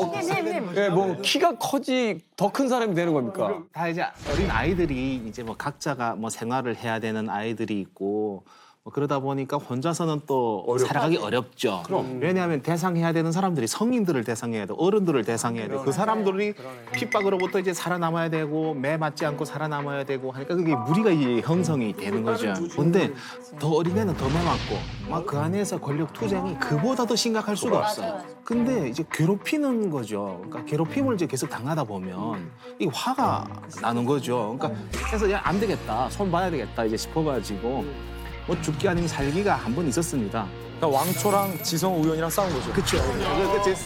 뭐 키가 커지 더 큰 사람이 되는 겁니까? 다 이제 어린 아이들이 이제 뭐 각자가 뭐 생활을 해야 되는 아이들이 있고 뭐 그러다 보니까 혼자서는 또 살아가기 어렵죠. 왜냐하면 대상해야 되는 사람들이 성인들을 대상해야 돼, 어른들을 대상해야 돼. 그 사람들이 핍박으로부터 이제 살아남아야 되고 매 맞지 않고 살아남아야 되고 하니까 그게 무리가 이제 형성이 되는 거죠. 근데 더 어린애는 더 매 맞고 막 그 안에서 권력 투쟁이 그보다 더 심각할 수가 없어요. 근데 이제 괴롭히는 거죠. 그러니까 괴롭힘을 이제 계속 당하다 보면 이 화가 나는 거죠. 그러니까 그래서 야, 안 되겠다, 손 봐야 되겠다 이제 싶어가지고. 뭐 죽기 아니면 살기가 한 번 있었습니다. 그러니까 왕초랑 지성 의원이랑 싸운 거죠. 그렇죠.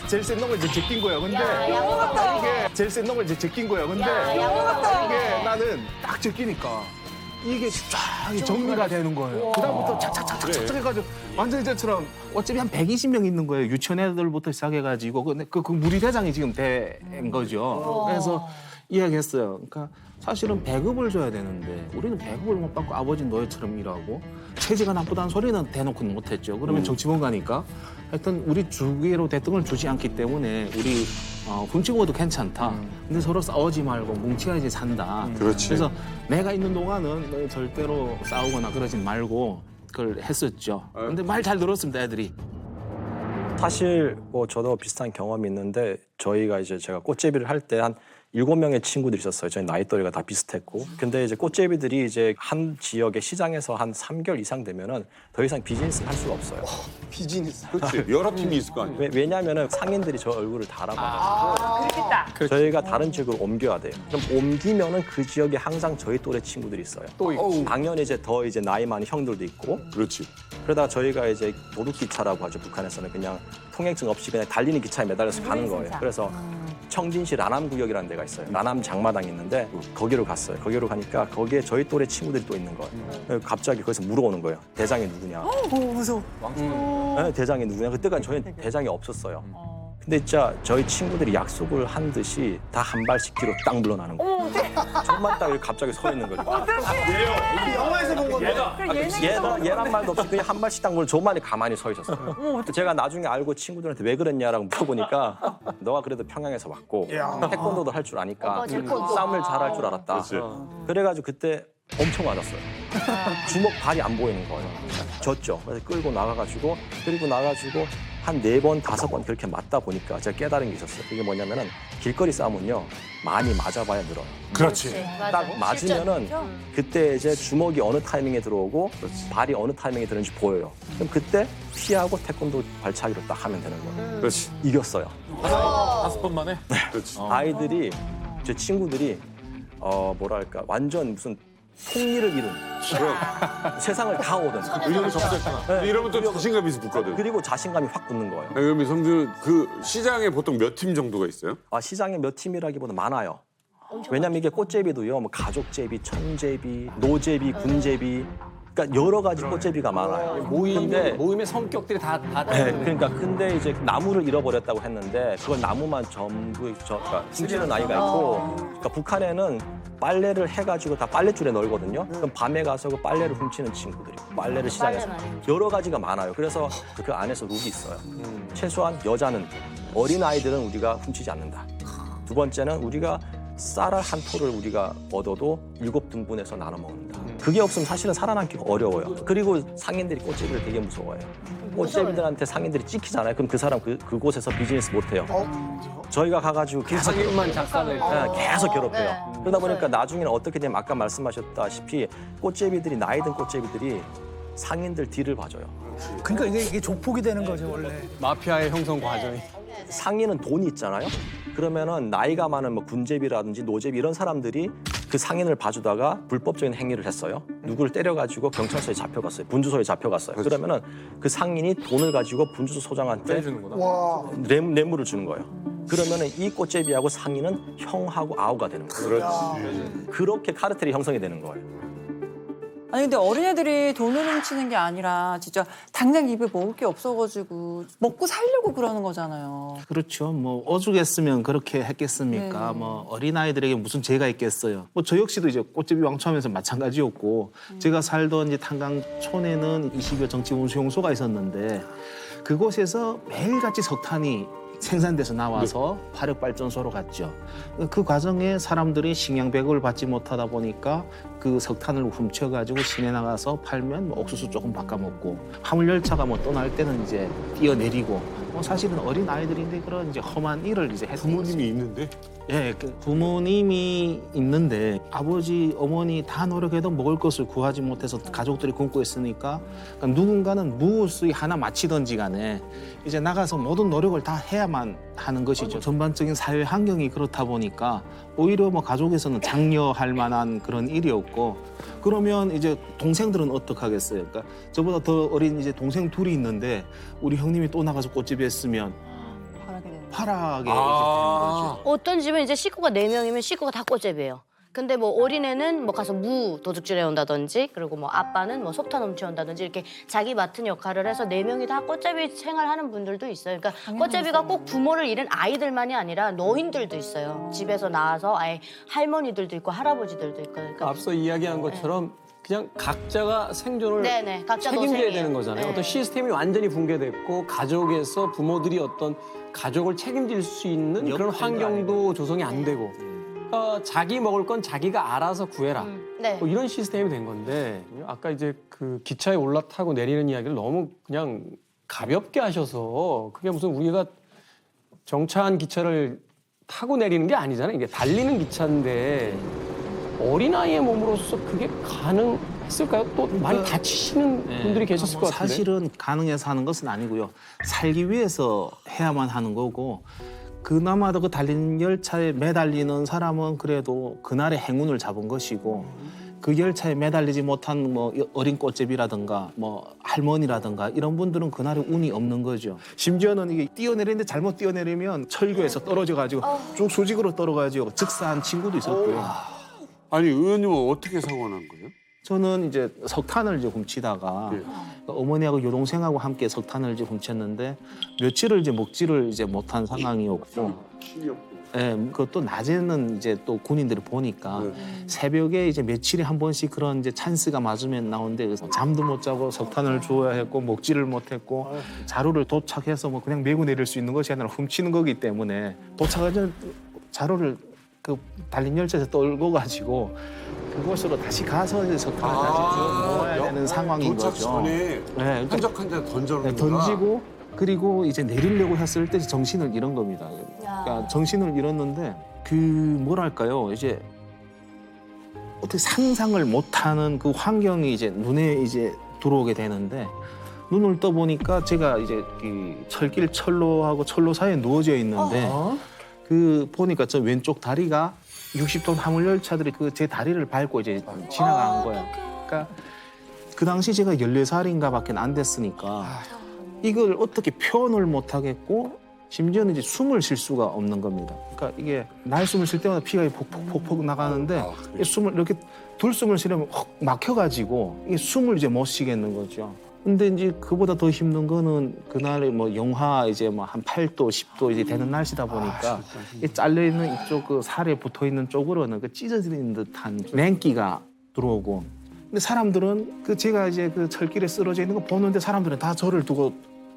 제일 센 놈을 이제 제낀 거예요. 근데 이게 제일 센 놈을 이제 제낀 거예요. 근데 이게 나는 딱 제끼니까 이게 쫙 정리가 되는 거예요. 그다음부터 착착착착착 해가지고 완전 이제처럼 어차피 한 120명 있는 거예요. 유치원 애들부터 시작해가지고 그 무리 대장이 지금 된 거죠. 그래서 이야기했어요. 그러니까 사실은 배급을 줘야 되는데 우리는 배급을 못 받고 아버지는 너희처럼 일하고 체제가 나쁘다는 소리는 대놓고는 못했죠. 그러면 정치본 가니까 하여튼 우리 주기로 대통령을 주지 않기 때문에 우리 훔치고 먹어도 괜찮다. 근데 서로 싸우지 말고 뭉쳐야지 산다. 그렇지. 그래서 내가 있는 동안은 너희 절대로 싸우거나 그러진 말고 그걸 했었죠. 근데 말 잘 들었습니다, 애들이. 사실 뭐 저도 비슷한 경험이 있는데 저희가 이제 제가 꽃제비를 할 때 한 7명의 친구들이 있었어요. 저희 나이 또래가 다 비슷했고. 근데 이제 꽃제비들이 이제 한 지역의 시장에서 한 3개월 이상 되면은 더 이상 비즈니스를 할 수가 없어요. 비즈니스. 그렇지. 여러 팀이 있을 거 아니에요. 왜냐하면은 상인들이 저 얼굴을 다 알아봐가지고 그렇겠다. 저희가 다른 지역으로 옮겨야 돼요. 그럼 옮기면은 그 지역에 항상 저희 또래 친구들이 있어요. 또 있고. 당연히 이제 더 이제 나이 많은 형들도 있고. 그렇지. 그러다가 저희가 이제 도둑기차라고 하죠. 북한에서는 그냥 통행증 없이 그냥 달리는 기차에 매달려서 가는 거예요. 그래서 청진시 라남구역이라는 데가 있어요. 라남 장마당이 있는데 거기로 갔어요. 거기로 가니까 거기에 저희 또래 친구들이 또 있는 거예요. 갑자기 거기서 물어오는 거예요. 대장이 누구냐. 무서워. 네, 대장이 누구냐. 그때까지 저희는 대장이 없었어요. 근데 진짜 저희 친구들이 약속을 한 듯이 다 한 발씩 뒤로 딱 물러나는 거예요. 저만 딱 이렇게 갑자기 서 있는 거죠. 영화에서 본 건데. 얘란 말도 없이 그냥 한 발씩 딱 물러 저만이 가만히 서 있었어요. 제가 나중에 알고 친구들한테 왜 그랬냐라고 물어보니까 너가 그래도 평양에서 왔고 태권도도 할 줄 아니까 싸움을 잘할 줄 알았다. 그래가지고 그때 엄청 맞았어요. 주먹 발이 안 보이는 거예요. 졌죠. 그래서 끌고 나가가지고 한 4번, 5번 그렇게 맞다 보니까 제가 깨달은 게 있었어요. 그게 뭐냐면은 길거리 싸움은요 많이 맞아봐야 늘어요. 그렇지. 딱 맞으면은 그때 이제 주먹이 어느 타이밍에 들어오고 발이 어느 타이밍에 들어오는지 보여요. 그럼 그때 피하고 태권도 발차기로 딱 하면 되는 거예요. 그렇지. 이겼어요. 5번 만에? 그렇지. 아이들이 제 친구들이 뭐랄까 완전 무슨 통리를 이룬 세상을 다 오든 의욕이 접수했구나. 이러면 또 자신감이 붙거든. 그리고 자신감이 확 붙는 거예요. 그럼 성준 그 시장에 보통 몇 팀 정도가 있어요? 시장에 몇 팀이라기보다 많아요. 왜냐면 이게 꽃제비도요, 뭐 가족제비, 청제비, 노제비, 군제비, 그러니까 여러 가지 꽃제비가 많아요. 모임의 성격들이 다 네, 그러니까 근데 이제 나무를 잃어버렸다고 했는데 그걸 나무만 전부 그러니까 훔치는 아이가 있고, 그러니까 북한에는 빨래를 해가지고 다 빨랫줄에 널거든요. 그럼 밤에 가서 그 빨래를 훔치는 친구들이 빨래를 시장에서 여러 가지가 많아요. 그래서 그 안에서 룰이 있어요. 최소한 여자는 어린 아이들은 우리가 훔치지 않는다. 두 번째는 우리가 쌀알 한 포를 우리가 얻어도 7등분해서 나눠 먹는다. 그게 없으면 사실은 살아남기가 어려워요. 그리고 상인들이 꽃제비를 되게 무서워해요. 꽃제비들한테 상인들이 찍히잖아요. 그럼 그 사람 그곳에서 비즈니스 못해요. 저희가 가가지고 계속 상인만 작살내고 계속 괴롭혀요. 그러다 보니까 나중에는 어떻게 되면 아까 말씀하셨다시피 꽃제비들이 나이 든 꽃제비들이 상인들 뒤를 봐줘요. 그러니까 이게 조폭이 되는 거죠 원래. 마피아의 형성 과정이. 상인은 돈이 있잖아요. 그러면은 나이가 많은 뭐 군제비라든지 노제비 이런 사람들이 그 상인을 봐주다가 불법적인 행위를 했어요. 누구를 때려가지고 경찰서에 잡혀갔어요. 분주소에 잡혀갔어요. 그러면은 그 상인이 돈을 가지고 분주소 소장한테 뇌물을 주는 거예요. 그러면은 이 꽃제비하고 상인은 형하고 아우가 되는 거예요. 그렇게 카르텔이 형성이 되는 거예요. 아니 근데 어린애들이 돈을 훔치는 게 아니라 진짜 당장 입에 먹을 게 없어가지고 먹고 살려고 그러는 거잖아요. 그렇죠. 뭐 오죽했으면 그렇게 했겠습니까? 네. 뭐 어린아이들에게 무슨 죄가 있겠어요. 뭐 저 역시도 이제 꽃제비 왕초하면서 마찬가지였고 제가 살던 이제 탄강촌에는 20여 정치 운수용소가 있었는데 그곳에서 매일같이 석탄이 생산돼서 나와서 화력발전소로 갔죠. 그 과정에 사람들이 식량배급을 받지 못하다 보니까 그 석탄을 훔쳐가지고 시내 나가서 팔면 뭐 옥수수 조금 바꿔먹고 화물열차가 뭐 떠날 때는 이제 뛰어내리고 뭐 사실은 어린 아이들인데 그런 이제 험한 일을 이제 했어요. 부모님이 있는데? 예, 그 부모님이 있는데 아버지, 어머니 다 노력해도 먹을 것을 구하지 못해서 가족들이 굶고 있으니까 그러니까 누군가는 무엇이 하나 마치든지 간에 이제 나가서 모든 노력을 다 해야만 하는 것이죠. 전반적인 사회 환경이 그렇다 보니까 오히려 뭐 가족에서는 장려할 만한 그런 일이었고 그러면 이제 동생들은 어떡하겠어요? 그러니까 저보다 더 어린 이제 동생 둘이 있는데 우리 형님이 또 나가서 꽃집에 했으면 파랗게 이제 되는 거죠. 어떤 집은 이제 식구가 4명이면 식구가 다 꽃제비예요. 근데 뭐 어린애는 뭐 가서 무 도둑질해 온다든지 그리고 뭐 아빠는 뭐 속탄 훔쳐 온다든지 이렇게 자기 맡은 역할을 해서 4명이 다 꽃제비 생활하는 분들도 있어요. 그러니까 꽃제비가 꼭 부모를 잃은 아이들만이 아니라 노인들도 있어요. 집에서 나와서 아예 할머니들도 있고 할아버지들도 있고. 그러니까 앞서 이야기한 것처럼 그냥 각자가 생존을 네네, 각자 책임져야 노생이에요. 되는 거잖아요. 네. 어떤 시스템이 완전히 붕괴됐고 가족에서 부모들이 어떤 가족을 책임질 수 있는 그런 환경도 조성이 안 되고 자기 먹을 건 자기가 알아서 구해라. 네. 뭐 이런 시스템이 된 건데 아까 이제 그 기차에 올라타고 내리는 이야기를 너무 그냥 가볍게 하셔서 그게 무슨 우리가 정차한 기차를 타고 내리는 게 아니잖아요. 이게 달리는 기차인데 어린아이의 몸으로서 그게 가능했을까요? 또 많이 다치시는 분들이 계셨을 것 같은데. 사실은 가능해서 하는 것은 아니고요. 살기 위해서 해야만 하는 거고 그나마도 그 달리는 열차에 매달리는 사람은 그래도 그날의 행운을 잡은 것이고 그 열차에 매달리지 못한 뭐 어린 꽃제비라든가 뭐 할머니라든가 이런 분들은 그날의 운이 없는 거죠. 심지어는 이게 뛰어내리는데 잘못 뛰어내리면 철교에서 떨어져가지고 쭉 수직으로 떨어가지고 즉사한 친구도 있었고요. 아니 의원님은 어떻게 사고가 난 거예요? 저는 이제 석탄을 이제 훔치다가 어머니하고 여동생하고 함께 석탄을 이제 훔쳤는데 며칠을 이제 먹지를 이제 못한 상황이었고, 예, 그것도 낮에는 이제 또 군인들이 보니까 새벽에 이제 며칠에 한 번씩 그런 이제 찬스가 맞으면 나오는데 잠도 못 자고 석탄을 주어야 했고 먹지를 못했고 자루를 도착해서 뭐 그냥 메고 내릴 수 있는 것이 아니라 훔치는 거기 때문에 도착하자 자루를 그 달린 열차에서 떨고 가지고 그곳으로 다시 가서 이제 석탄을 다시 주워 먹어야 되는 상황인 도착 거죠. 전에 그러니까 한적한 데 던져놓는 던지고 그리고 이제 내리려고 했을 때 정신을 잃은 겁니다. 그러니까 정신을 잃었는데 그 뭐랄까요 이제 어떻게 상상을 못하는 그 환경이 이제 눈에 이제 들어오게 되는데 눈을 떠 보니까 제가 이제 그 철길 철로하고 철로 사이에 누워져 있는데. 그 보니까 저 왼쪽 다리가 60톤 화물 열차들이 그 제 다리를 밟고 이제 지나간 거예요. 그러니까 그 당시 제가 14살인가 밖에 안 됐으니까 이걸 어떻게 표현을 못 하겠고 심지어는 이제 숨을 쉴 수가 없는 겁니다. 그러니까 이게 날숨을 쉴 때마다 피가 폭폭폭 나가는데 숨을 이렇게 둘숨을 쉬려면 확 막혀가지고 이게 숨을 이제 못 쉬겠는 거죠. 근데 이제 그보다 더 힘든 거는 그날에 뭐 영하 이제 뭐 한 8도, 10도 이제 되는 날씨다 보니까 이 잘려 있는 이쪽 그 살에 붙어 있는 쪽으로는 그 찢어지는 듯한 냉기가 들어오고. 근데 사람들은 그 제가 이제 그 철길에 쓰러져 있는 거 보는데 사람들은 다 저를 두고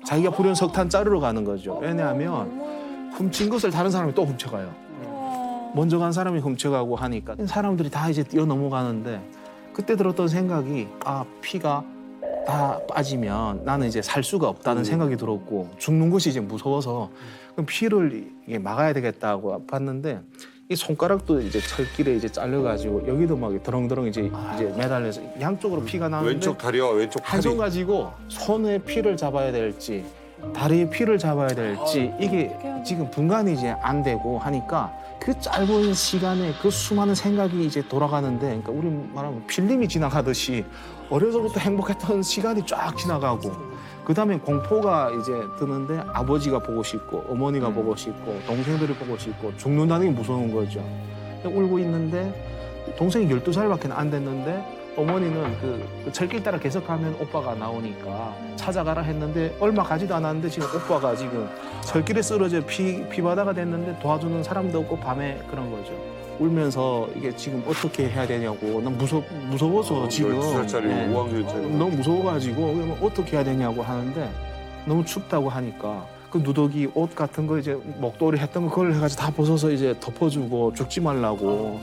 자기가 부른 석탄 자르러 가는 거죠. 왜냐하면 훔친 것을 다른 사람이 또 훔쳐가요. 먼저 간 사람이 훔쳐가고 하니까 사람들이 다 이제 뛰어 넘어가는데 그때 들었던 생각이 아 피가 다 빠지면 나는 이제 살 수가 없다는 생각이 들었고 죽는 것이 이제 무서워서 그럼 피를 이게 막아야 되겠다고 봤는데 이 손가락도 이제 철길에 이제 잘려가지고 여기도 막 드렁드렁 이제 매달려서 양쪽으로 피가 나는데 왼쪽 다리와 왼쪽 팔이. 한 손 가지고 손에 피를 잡아야 될지 다리에 피를 잡아야 될지 이게 지금 분간이 이제 안 되고 하니까 그 짧은 시간에 그 수많은 생각이 이제 돌아가는데 그러니까 우리 말하면 필름이 지나가듯이 어려서부터 행복했던 시간이 쫙 지나가고 그다음에 공포가 이제 드는데 아버지가 보고 싶고 어머니가 보고 싶고 동생들이 보고 싶고 죽는다는 게 무서운 거죠. 울고 있는데 동생이 12살밖에 안 됐는데 어머니는 그 철길 따라 계속 가면 오빠가 나오니까 찾아가라 했는데 얼마 가지도 않았는데 지금 오빠가 지금 철길에 쓰러져 피바다가 됐는데 도와주는 사람도 없고 밤에 그런 거죠. 울면서 이게 지금 어떻게 해야 되냐고 난 무서워서 지금 12살짜리 5학년짜리 너무 무서워가지고 그러면 어떻게 해야 되냐고 하는데 너무 춥다고 하니까 그 누더기 옷 같은 거 이제 목도리 했던 거 그걸 해가지고 다 벗어서 이제 덮어주고 죽지 말라고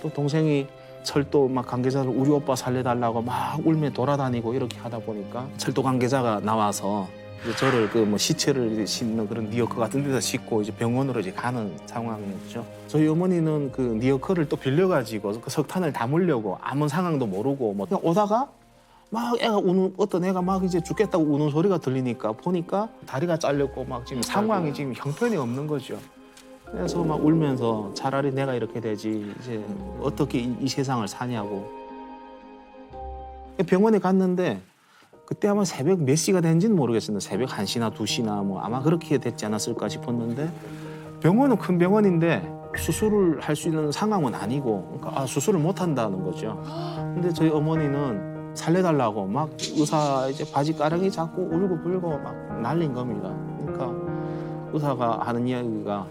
또 동생이 철도 막 관계자를 우리 오빠 살려달라고 막 울며 돌아다니고 이렇게 하다 보니까 철도 관계자가 나와서 이제 저를 그 뭐 시체를 이제 싣는 그런 리어커 같은 데서 싣고 이제 병원으로 이제 가는 상황이었죠. 저희 어머니는 그 리어커를 또 빌려가지고 그 석탄을 담으려고 아무 상황도 모르고 뭐 그냥 오다가 막 애가 우는 어떤 애가 막 이제 죽겠다고 우는 소리가 들리니까 보니까 다리가 잘렸고 막 지금 상황이 지금 형편이 없는 거죠. 그래서 막 울면서 차라리 내가 이렇게 되지 이제 어떻게 이 세상을 사냐고 병원에 갔는데 그때 아마 새벽 몇 시가 된지는 모르겠습니다. 새벽 1시나 2시나 뭐 아마 그렇게 됐지 않았을까 싶었는데 병원은 큰 병원인데 수술을 할 수 있는 상황은 아니고 그러니까 수술을 못 한다는 거죠. 근데 저희 어머니는 살려달라고 막 의사 이제 바지가랑이 잡고 울고 불고 막 난린 겁니다. 그러니까 의사가 하는 이야기가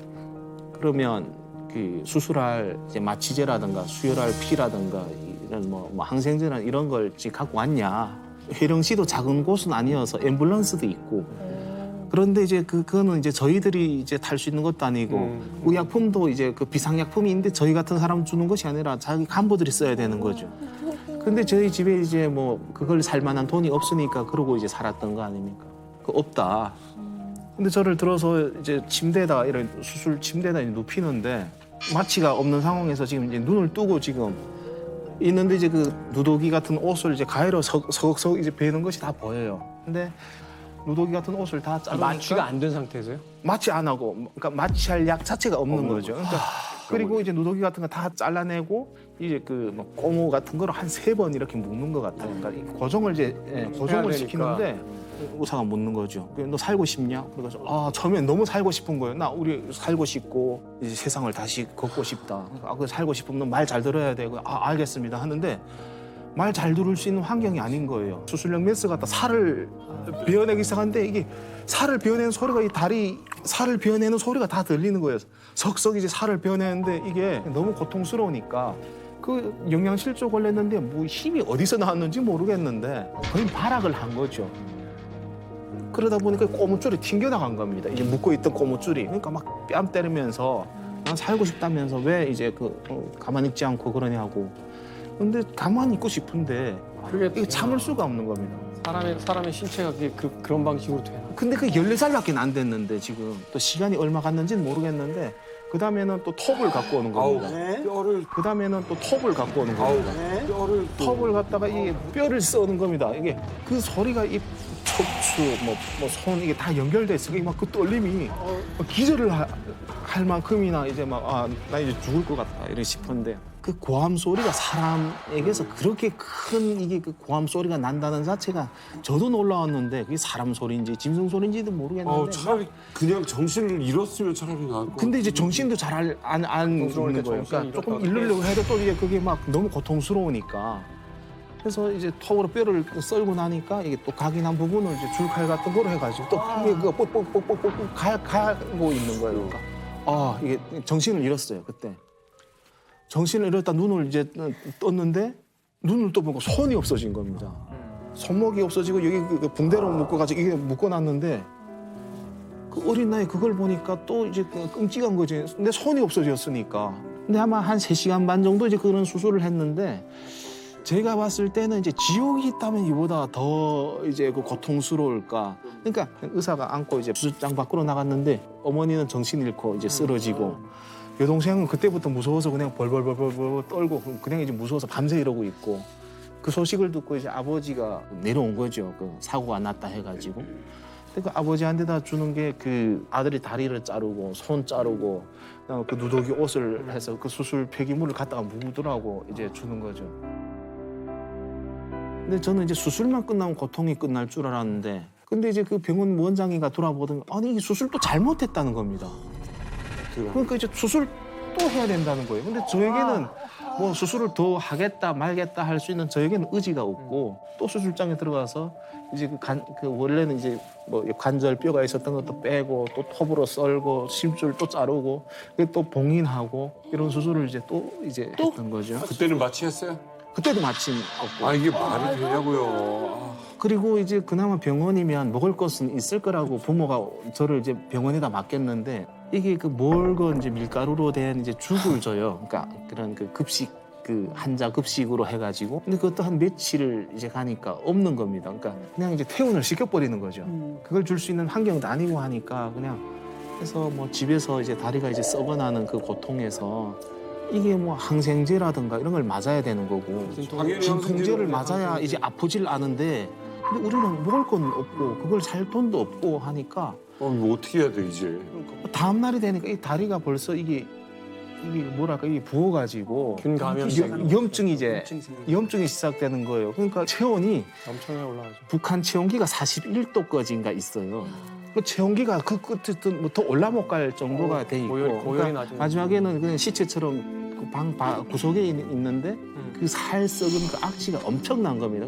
그러면 그 수술할 이제 마취제라든가 수혈할 피라든가 이런 뭐 항생제나 이런 걸 지금 갖고 왔냐? 회령시도 작은 곳은 아니어서 앰뷸런스도 있고 그런데 이제 그거는 이제 저희들이 이제 탈 수 있는 것도 아니고 의약품도 이제 그 비상약품인데 저희 같은 사람 주는 것이 아니라 자기 간부들이 써야 되는 거죠. 근데 저희 집에 이제 뭐 그걸 살 만한 돈이 없으니까 그러고 이제 살았던 거 아닙니까? 그 없다. 근데 저를 들어서 이제 침대에다 이런 수술 침대에다 눕히는데 마취가 없는 상황에서 지금 이제 눈을 뜨고 지금 있는데 이제 그 누더기 같은 옷을 이제 가위로 서걱서걱 이제 베는 것이 다 보여요. 근데 누더기 같은 옷을 다 자르니까 마취가 안 된 상태에서요? 마취 안 하고 그러니까 마취할 약 자체가 없는 거죠. 그러니까 그리고 이제 누더기 같은 거 다 잘라내고 이제 그 뭐 고무 같은 거를 한 3번 이렇게 묶는 것 같아요. 그러니까 이 고정을 이제 고정을 시키는데 의사가 묻는 거죠. 너 살고 싶냐? 그래서 처음엔 너무 살고 싶은 거예요. 나 우리 살고 싶고 이제 세상을 다시 걷고 싶다. 그 살고 싶으면 말 잘 들어야 되고 알겠습니다 하는데 말 잘 들을 수 있는 환경이 아닌 거예요. 수술용 메스 갖다 살을 베어내기 시작하는데 이게 살을 베어내는 소리가 이 다리 살을 베어내는 소리가 다 들리는 거예요. 석석 이제 살을 베어내는데 이게 너무 고통스러우니까 그 영양실조 걸렸는데 뭐 힘이 어디서 나왔는지 모르겠는데 거의 발악을 한 거죠. 그러다 보니까 고무줄이 튕겨나간 겁니다. 이제 묶어있던 고무줄이. 그러니까 막 뺨 때리면서 난 살고 싶다면서 왜 이제 가만히 있지 않고 그러냐고. 근데 가만히 있고 싶은데 이게 참을 수가 없는 겁니다. 사람의 신체가 그런 방식으로 되나? 근데 그 14살밖에 안 됐는데 지금 또 시간이 얼마 갔는지는 모르겠는데 그 다음에는 또 톱을 갖고 오는 겁니다. 그 다음에는 또 톱을 갖고 오는 겁니다. 톱을 갖다가 이 뼈를 써는 겁니다. 이게 그 소리가 이 척추, 뭐 손 이게 다 연결돼 있으니까 막 그 떨림이 기절을 할 만큼이나 이제 막 나 이제 죽을 것 같다 이런 싶은데 그 고함 소리가 사람에게서 그렇게 큰 이게 그 고함 소리가 난다는 자체가 저도 놀라웠는데 그게 사람 소리인지 짐승 소리인지도 모르겠는데 차라리 그냥 정신을 잃었으면 차라리 나을 것 같아요. 근데 이제 정신도 잘 안 있는 거예요. 그러니까 조금 잃으려고 해도 또 이게 그게 막 너무 고통스러우니까 그래서 이제 톱으로 뼈를 썰고 나니까 이게 또 각인한 부분을 이제 줄칼 같은 거로 해가지고 또 이게 그 뽁뽁뽁뽁뽁 가고 있는 거예요. 그러니까 이게 정신을 잃었어요 그때. 정신을 잃었다 눈을 이제 떴는데 눈을 떠보고 손이 없어진 겁니다. 손목이 없어지고 여기 그 붕대로 묶어가지고 이게 묶어놨는데 그 어린 나이에 그걸 보니까 또 이제 끔찍한 거지. 내 손이 없어졌으니까. 근데 아마 한 3시간 반 정도 이제 그런 수술을 했는데 제가 봤을 때는 이제 지옥이 있다면 이보다 더 이제 그 고통스러울까. 그러니까 의사가 안고 이제 수술장 밖으로 나갔는데 어머니는 정신 잃고 이제 쓰러지고 여동생은 그때부터 무서워서 그냥 벌벌벌벌 떨고 그냥 이제 무서워서 밤새 이러고 있고 그 소식을 듣고 이제 아버지가 내려온 거죠. 그 사고가 났다 해가지고. 근데 그 아버지한테다 주는 게 그 아들이 다리를 자르고 손 자르고 그 누더기 옷을 해서 그 수술 폐기물을 갖다가 묻으라고 이제 주는 거죠. 근데 저는 이제 수술만 끝나면 고통이 끝날 줄 알았는데 근데 이제 그 병원 원장이가 돌아보더니 아니 이 수술도 잘못했다는 겁니다. 그러니까 이제 수술 또 해야 된다는 거예요. 근데 저에게는 뭐 수술을 더 하겠다 말겠다 할 수 있는 저에게는 의지가 없고 또 수술장에 들어가서 이제 그 원래는 이제 뭐 관절 뼈가 있었던 것도 빼고 또 톱으로 썰고 심줄 또 자르고 또 봉인하고 이런 수술을 이제 또 했던 거죠. 그때는 마취했어요? 그때도 마침 없고. 아 이게 말이 되냐고요. 그리고 이제 그나마 병원이면 먹을 것은 있을 거라고 부모가 저를 이제 병원에다 맡겼는데 이게 그 멀건 이제 밀가루로 된 이제 죽을 줘요. 그러니까 그런 그 급식 그 한자 급식으로 해가지고 근데 그것도 한 며칠을 이제 가니까 없는 겁니다. 그러니까 그냥 이제 퇴원을 시켜버리는 거죠. 그걸 줄 수 있는 환경도 아니고 하니까 그냥 그래서 뭐 집에서 이제 다리가 이제 썩어나는 그 고통에서 이게 뭐 항생제라든가 이런 걸 맞아야 되는 거고 진통제를 맞아야 이제 아프질 않은데 근데 우리는 먹을 건 없고 그걸 살 돈도 없고 하니까 뭐 어떻게 해야 돼 이제? 다음 날이 되니까 이 다리가 벌써 이게 뭐랄까 이게 부어가지고 균 감염 염증이 시작되는 거예요. 그러니까 체온이 엄청나게 올라가죠. 북한 체온기가 41도까지인가 있어요. 그 체온기가 그 끝에 더 올라 못 갈 정도가 돼 있고 고열이 그러니까 마지막에는 그냥 시체처럼 그 방 구석에 있는데 그 살 썩은 그 악취가 엄청난 겁니다.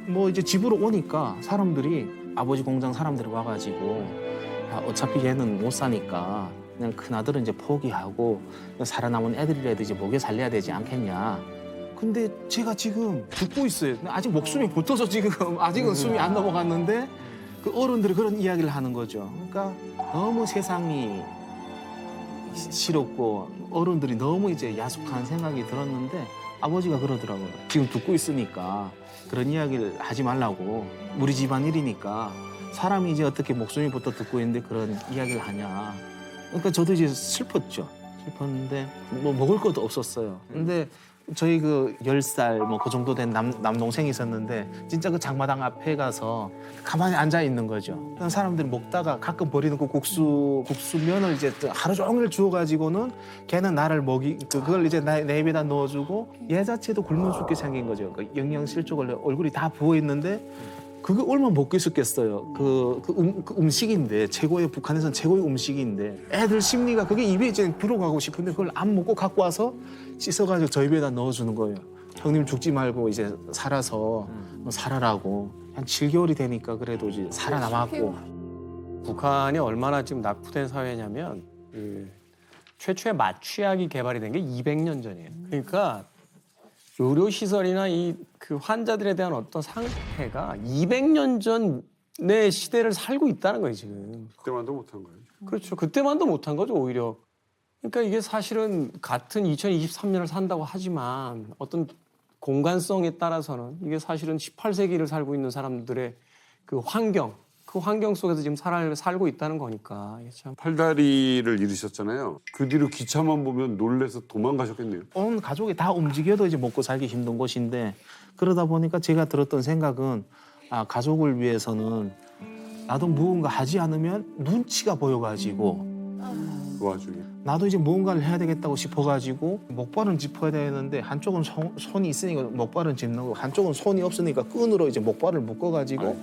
뭐 이제 집으로 오니까 사람들이 아버지 공장 사람들이 와가지고 어차피 얘는 못 사니까 그냥 큰 아들은 이제 포기하고 살아남은 애들이라도 이제 먹여 살려야 되지 않겠냐. 근데 제가 지금 듣고 있어요. 아직 목숨이 붙어서 지금 아직은 숨이 안 넘어갔는데 그 어른들이 그런 이야기를 하는 거죠. 그러니까 너무 세상이 싫었고 어른들이 너무 이제 야속한 생각이 들었는데 아버지가 그러더라고요. 지금 듣고 있으니까 그런 이야기를 하지 말라고. 우리 집안 일이니까 사람이 이제 어떻게 목숨이 붙어 듣고 있는데 그런 이야기를 하냐. 그러니까 저도 이제 슬펐죠. 슬펐는데 뭐 먹을 것도 없었어요. 근데 저희 그 10살 뭐 그 정도 된 남동생이 있었는데 진짜 그 장마당 앞에 가서 가만히 앉아 있는 거죠. 사람들이 먹다가 가끔 버리는 그 국수면을 이제 하루 종일 주워가지고는 걔는 나를 그걸 이제 내 입에다 넣어주고 얘 자체도 굶어 죽게 생긴 거죠. 그 영양실조가 얼굴이 다 부어 있는데 그게 얼마나 먹고 있었겠어요. 그 음식인데 북한에서는 최고의 음식인데 애들 심리가 그게 입에 이제 들어가고 싶은데 그걸 안 먹고 갖고 와서 씻어가지고 저 입에다 넣어주는 거예요. 형님 죽지 말고 이제 살아서 살아라고. 한 7개월이 되니까 그래도 이제 살아남았고. 북한이 얼마나 지금 낙후된 사회냐면 최초의 마취약이 개발이 된 게 200년 전이에요. 그러니까 의료시설이나 그 환자들에 대한 어떤 상태가 200년 전의 시대를 살고 있다는 거예요, 지금. 그때만도 못한 거예요. 그렇죠. 그때만도 못한 거죠, 오히려. 그러니까 이게 사실은 같은 2023년을 산다고 하지만 어떤 공간성에 따라서는 이게 사실은 18세기를 살고 있는 사람들의 그 환경 속에서 지금 살고 있다는 거니까. 참. 팔다리를 잃으셨잖아요. 그 뒤로 기차만 보면 놀래서 도망가셨겠네요. 온 가족이 다 움직여도 이제 먹고 살기 힘든 곳인데 그러다 보니까 제가 들었던 생각은 가족을 위해서는 나도 무언가 하지 않으면 눈치가 보여가지고 그 와중에 나도 이제 무언가를 해야 되겠다고 싶어가지고 목발은 짚어야 되는데 한쪽은 손이 있으니까 목발은 짚는 거고 한쪽은 손이 없으니까 끈으로 이제 목발을 묶어가지고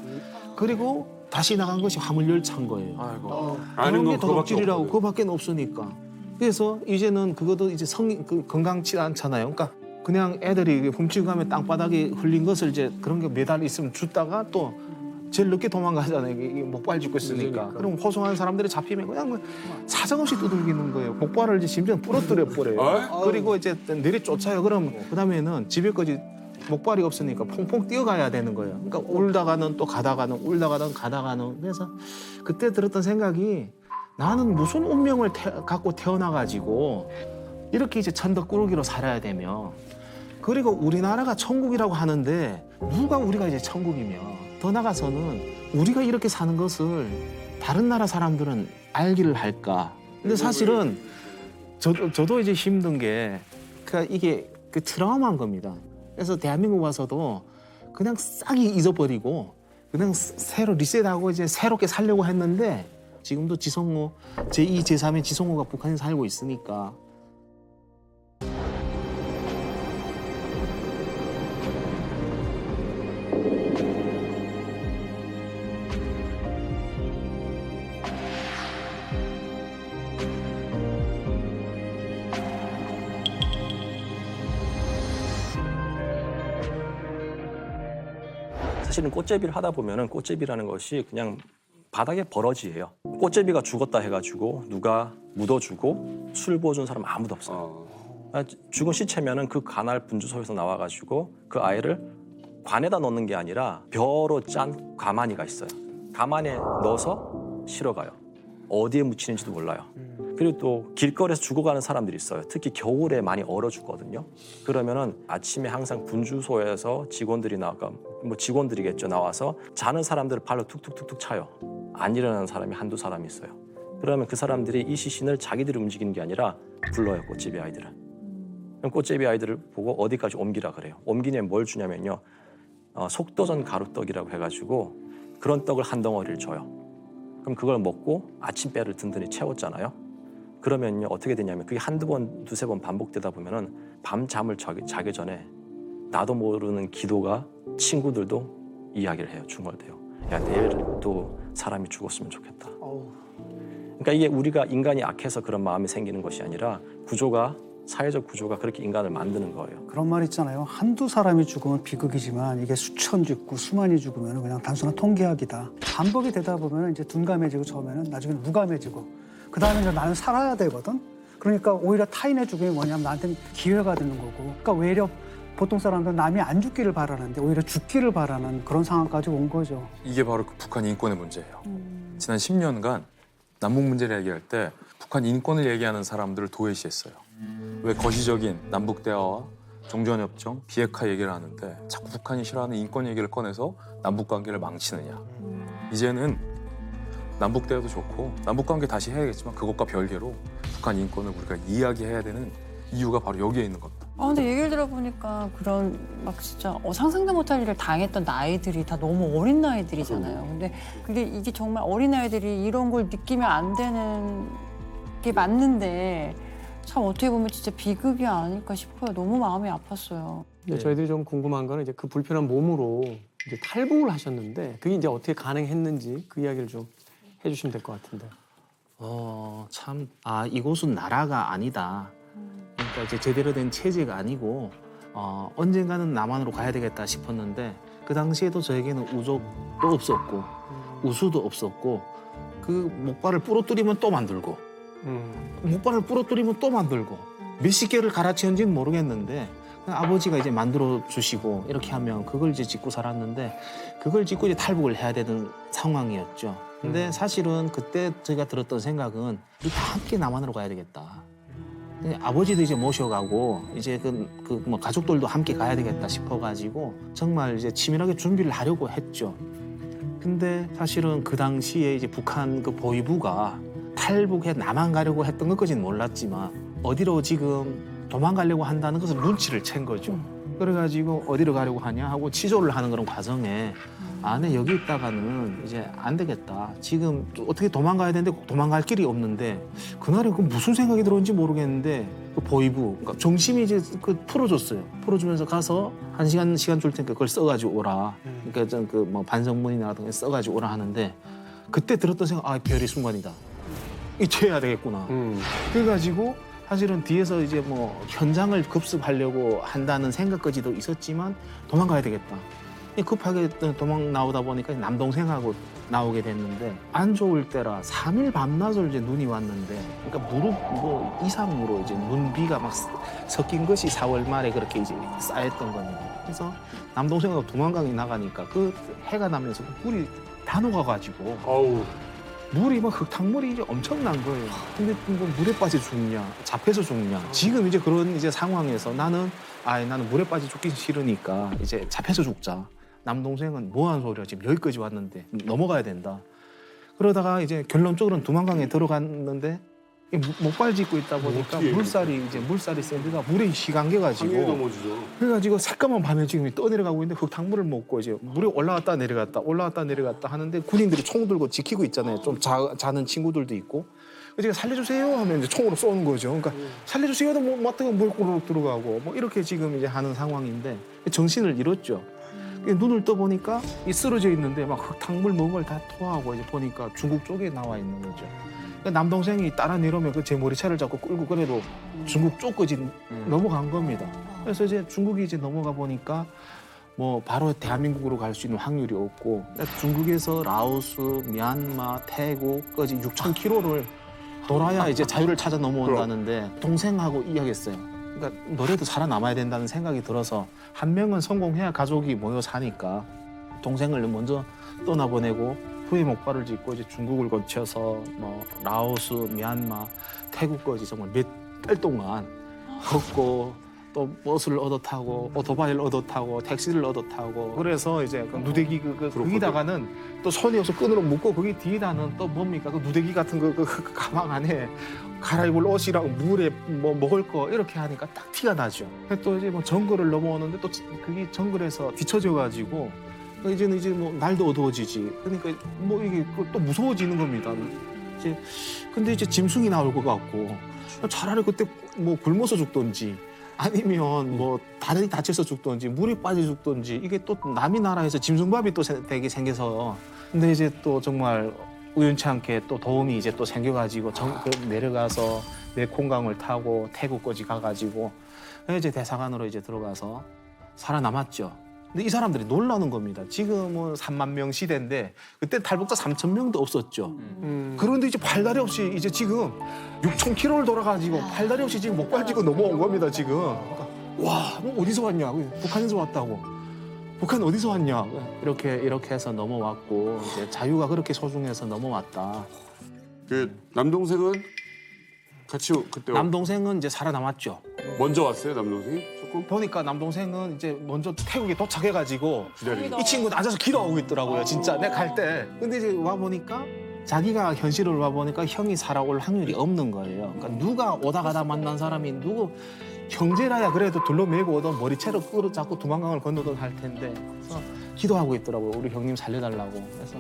그리고 다시 나간 것이 화물열차인 거예요. 그런 게 도둑질이라고 그거밖에 없으니까. 그래서 이제는 그것도 이제 건강치 않잖아요. 그러니까 그냥 애들이 훔치고 가면 땅바닥에 흘린 것을 이제 그런 게 매달 있으면 줬다가 또 제일 늦게 도망가잖아요. 목발 짚고 있으니까. 그럼 호송하는 사람들이 잡히면 그냥 사정없이 두들기는 거예요. 목발을 이제 심지어 부러뜨려 버려요. 그리고 이제 내리 쫓아요. 그럼 그다음에는 집에까지 목발이 없으니까 퐁퐁 뛰어가야 되는 거예요. 그러니까 울다가는 또 가다가는 울다가는 가다가는. 그래서 그때 들었던 생각이 나는 무슨 운명을 갖고 태어나가지고 이렇게 이제 천덕꾸러기로 살아야 되며, 그리고 우리나라가 천국이라고 하는데 누가 우리가 이제 천국이며, 더 나가서는 우리가 이렇게 사는 것을 다른 나라 사람들은 알기를 할까. 근데 사실은 저도 이제 힘든 게, 그러니까 이게 그 트라우마인 겁니다. 그래서 대한민국 와서도 그냥 싹 잊어버리고 그냥 새로 리셋하고 이제 새롭게 살려고 했는데, 지금도 지성호, 제2, 제3의 지성호가 북한에 살고 있으니까. 사실은 꽃제비를 하다 보면은 꽃제비라는 것이 그냥 바닥에 버러지예요. 꽃제비가 죽었다 해가지고 누가 묻어주고 술 부어준 사람 아무도 없어요. 죽은 시체면은 그 간할 분주소에서 나와가지고 그 아이를 관에다 넣는 게 아니라 벼로 짠 가마니가 있어요. 가마니에 넣어서 실어가요. 어디에 묻히는지도 몰라요. 그리고 또 길거리에서 죽어가는 사람들이 있어요. 특히 겨울에 많이 얼어 죽거든요. 그러면은 아침에 항상 분주소에서 직원들이 나가, 뭐 직원들이겠죠, 나와서 자는 사람들을 발로 툭툭툭툭 차요. 안 일어나는 사람이 한두 사람이 있어요. 그러면 그 사람들이 이 시신을 자기들이 움직이는 게 아니라 불러요, 꽃제비 아이들을. 그럼 꽃제비 아이들을 보고 어디까지 옮기라 그래요. 옮기냐면 뭘 주냐면요, 속도전 가루떡이라고 해가지고 그런 떡을 한 덩어리를 줘요. 그럼 그걸 먹고 아침배를 든든히 채웠잖아요. 그러면요, 어떻게 되냐면 그게 한두 번, 두세 번 반복되다 보면은 밤잠을 자기 전에 나도 모르는 기도가 친구들도 이야기를 해요. 중얼대요. 야, 내일 또 사람이 죽었으면 좋겠다. 그러니까 이게 우리가 인간이 악해서 그런 마음이 생기는 것이 아니라 구조가, 사회적 구조가 그렇게 인간을 만드는 거예요. 그런 말 있잖아요. 한두 사람이 죽으면 비극이지만 이게 수천 죽고 수만이 죽으면 그냥 단순한 통계학이다. 반복이 되다 보면 이제 둔감해지고 처음에는, 나중에는 무감해지고, 그 다음에 이제 나는 살아야 되거든. 그러니까 오히려 타인의 죽음이 뭐냐면 나한테는 기회가 되는 거고. 그러니까 외려 보통 사람들은 남이 안 죽기를 바라는데 오히려 죽기를 바라는 그런 상황까지 온 거죠. 이게 바로 그 북한 인권의 문제예요. 지난 10년간 남북 문제를 얘기할 때 북한 인권을 얘기하는 사람들을 도외시했어요. 왜 거시적인 남북 대화와 종전협정, 비핵화 얘기를 하는데 자꾸 북한이 싫어하는 인권 얘기를 꺼내서 남북 관계를 망치느냐. 이제는 남북 대화도 좋고 남북 관계 다시 해야겠지만 그것과 별개로 북한 인권을 우리가 이야기해야 되는 이유가 바로 여기에 있는 겁니다. 근데 얘기를 들어보니까 그런 막 진짜 상상도 못할 일을 당했던 나이들이 다 너무 어린 나이들이잖아요. 근데 이게 정말 어린 아이들이 이런 걸 느끼면 안 되는 게 맞는데 참 어떻게 보면 진짜 비극이 아닐까 싶어요. 너무 마음이 아팠어요. 근데 저희들이 좀 궁금한 거는 이제 그 불편한 몸으로 이제 탈북을 하셨는데 그게 이제 어떻게 가능했는지 그 이야기를 좀 해주시면 될 것 같은데. 이곳은 나라가 아니다. 그러니까 이제 제대로 된 체제가 아니고 언젠가는 남한으로 가야 되겠다 싶었는데, 그 당시에도 저에게는 우족도 없었고 우수도 없었고, 그 목발을 부러뜨리면 또 만들고 목발을 부러뜨리면 또 만들고 몇십 개를 갈아치운지는 모르겠는데 아버지가 이제 만들어 주시고 이렇게 하면 그걸 이제 짓고 살았는데, 그걸 짓고 이제 탈북을 해야 되는 상황이었죠. 근데 사실은 그때 저희가 들었던 생각은 우리 다 함께 남한으로 가야 되겠다. 아버지도 이제 모셔가고 이제 뭐 가족들도 함께 가야 되겠다 싶어가지고 정말 이제 치밀하게 준비를 하려고 했죠. 근데 사실은 그 당시에 이제 북한 그 보위부가 탈북해 남한 가려고 했던 것까지는 몰랐지만 어디로 지금 도망가려고 한다는 것을 눈치를 챈 거죠. 그래가지고 어디로 가려고 하냐 하고 치조를 하는 그런 과정에 네, 여기 있다가는 이제 안 되겠다. 지금 어떻게 도망가야 되는데 도망갈 길이 없는데, 그날에 그 무슨 생각이 들었는지 모르겠는데 그 보위부, 그러니까 정심이 이제 풀어줬어요. 풀어주면서 가서 한 시간 줄 테니까 그걸 써가지고 오라. 그러니까 뭐 반성문이나 같은 거 써가지고 오라 하는데, 그때 들었던 생각, 별의 순간이다. 이쳐야 되겠구나. 그래가지고 사실은 뒤에서 이제 뭐 현장을 급습하려고 한다는 생각까지도 있었지만 도망가야 되겠다. 급하게 도망 나오다 보니까 남동생하고 나오게 됐는데 안 좋을 때라 3일 밤낮을 이제 눈이 왔는데 그러니까 무릎 뭐 이상으로 이제 눈비가 막 섞인 것이 4월 말에 그렇게 이제 쌓였던 겁니다. 그래서 남동생하고 두만강에 나가니까 그 해가 나면서 물이 다 녹아가지고 물이 막 흙탕물이 이제 엄청난 거예요. 근데 뭐 물에 빠져 죽냐, 잡혀서 죽냐. 지금 이제 그런 이제 상황에서 나는 물에 빠져 죽기 싫으니까 이제 잡혀서 죽자. 남동생은 뭐하는 소리야. 지금 여기까지 왔는데 넘어가야 된다. 그러다가 이제 결론적으로는 두만강에 들어갔는데 목발 짚고 있다 보니까 물살이 세니까 물에 시간겨가지고 그래가지고 새까만 밤에 지금 떠내려가고 있는데 흙탕물을 먹고 이제 물에 올라갔다 내려갔다 하는데 군인들이 총 들고 지키고 있잖아요. 좀 자는 친구들도 있고. 제가 살려주세요 하면 이제 총으로 쏘는 거죠. 그러니까 살려주세요도 못 맞다가 물고로 들어가고 뭐 이렇게 지금 이제 하는 상황인데 정신을 잃었죠. 눈을 떠보니까 쓰러져 있는데 막 흙탕물 먹은 걸 다 토하고 이제 보니까 중국 쪽에 나와 있는 거죠. 그러니까 남동생이 따라 내려오면 그 제 머리채를 잡고 끌고 그래도 중국 쪽까지 넘어간 겁니다. 그래서 이제 중국이 이제 넘어가 보니까 뭐 바로 대한민국으로 갈 수 있는 확률이 없고 중국에서 라오스, 미얀마, 태국까지 6,000km를 돌아야 이제 자유를 찾아 넘어온다는데 동생하고 이야기했어요. 그러니까 너라도 살아남아야 된다는 생각이 들어서 한 명은 성공해야 가족이 모여 사니까 동생을 먼저 떠나보내고 후에 목발을 짚고 이제 중국을 거쳐서 뭐 라오스, 미얀마, 태국까지 정말 몇 달 동안 걷고 또 버스를 얻어 타고 오토바이를 얻어 타고 택시를 얻어 타고 그래서 이제 그 누대기 거기다가는 또 손이 없어 끈으로 묶고 거기 뒤에다는 또 뭡니까 그 누대기 같은 그 가방 안에 갈아입을 옷이랑 물에 뭐 먹을 거 이렇게 하니까 딱 티가 나죠. 또 이제 뭐 정글을 넘어오는데 또 그게 정글에서 뒤쳐져 가지고 이제는 이제 뭐 날도 어두워지지. 그러니까 뭐 이게 또 무서워지는 겁니다. 이제 근데 이제 짐승이 나올 것 같고 차라리 그때 뭐 굶어서 죽던지 아니면 뭐 다리 다쳐서 죽던지 물에 빠져 죽던지 이게 또 남이 나라에서 짐승밥이 또 되게 생겨서 근데 이제 또 정말 우연치 않게 또 도움이 이제 또 생겨가지고 내려가서 메콩강을 타고 태국까지 가가지고 이제 대사관으로 이제 들어가서 살아남았죠. 근데 이 사람들이 놀라는 겁니다. 지금은 3만 명 시대인데 그때 탈북자 3천 명도 없었죠. 그런데 이제 팔다리 없이 이제 지금 6,000km를 돌아가지고 팔다리 없이 지금 목발 짚고 넘어온 겁니다. 지금. 그러니까 와, 뭐 어디서 왔냐? 북한에서 왔다고. 북한 어디서 왔냐? 이렇게 해서 넘어왔고 이제 자유가 그렇게 소중해서 넘어왔다. 그 남동생은 같이 그때 남동생은 이제 살아남았죠. 먼저 왔어요, 남동생이? 조금? 보니까 남동생은 이제 먼저 태국에 도착해가지고 기다리고. 이 친구는 앉아서 기도하고 있더라고요. 진짜 내가 갈 때. 근데 이제 와 보니까 자기가 현실을 와 보니까 형이 살아올 확률이 없는 거예요. 그러니까 누가 오다 가다 만난 사람이 누구 형제라야 그래도 둘러매고 오던 머리채로 끌어잡고 두만강을 건너던 할 텐데 그래서 기도하고 있더라고요. 우리 형님 살려달라고. 그래서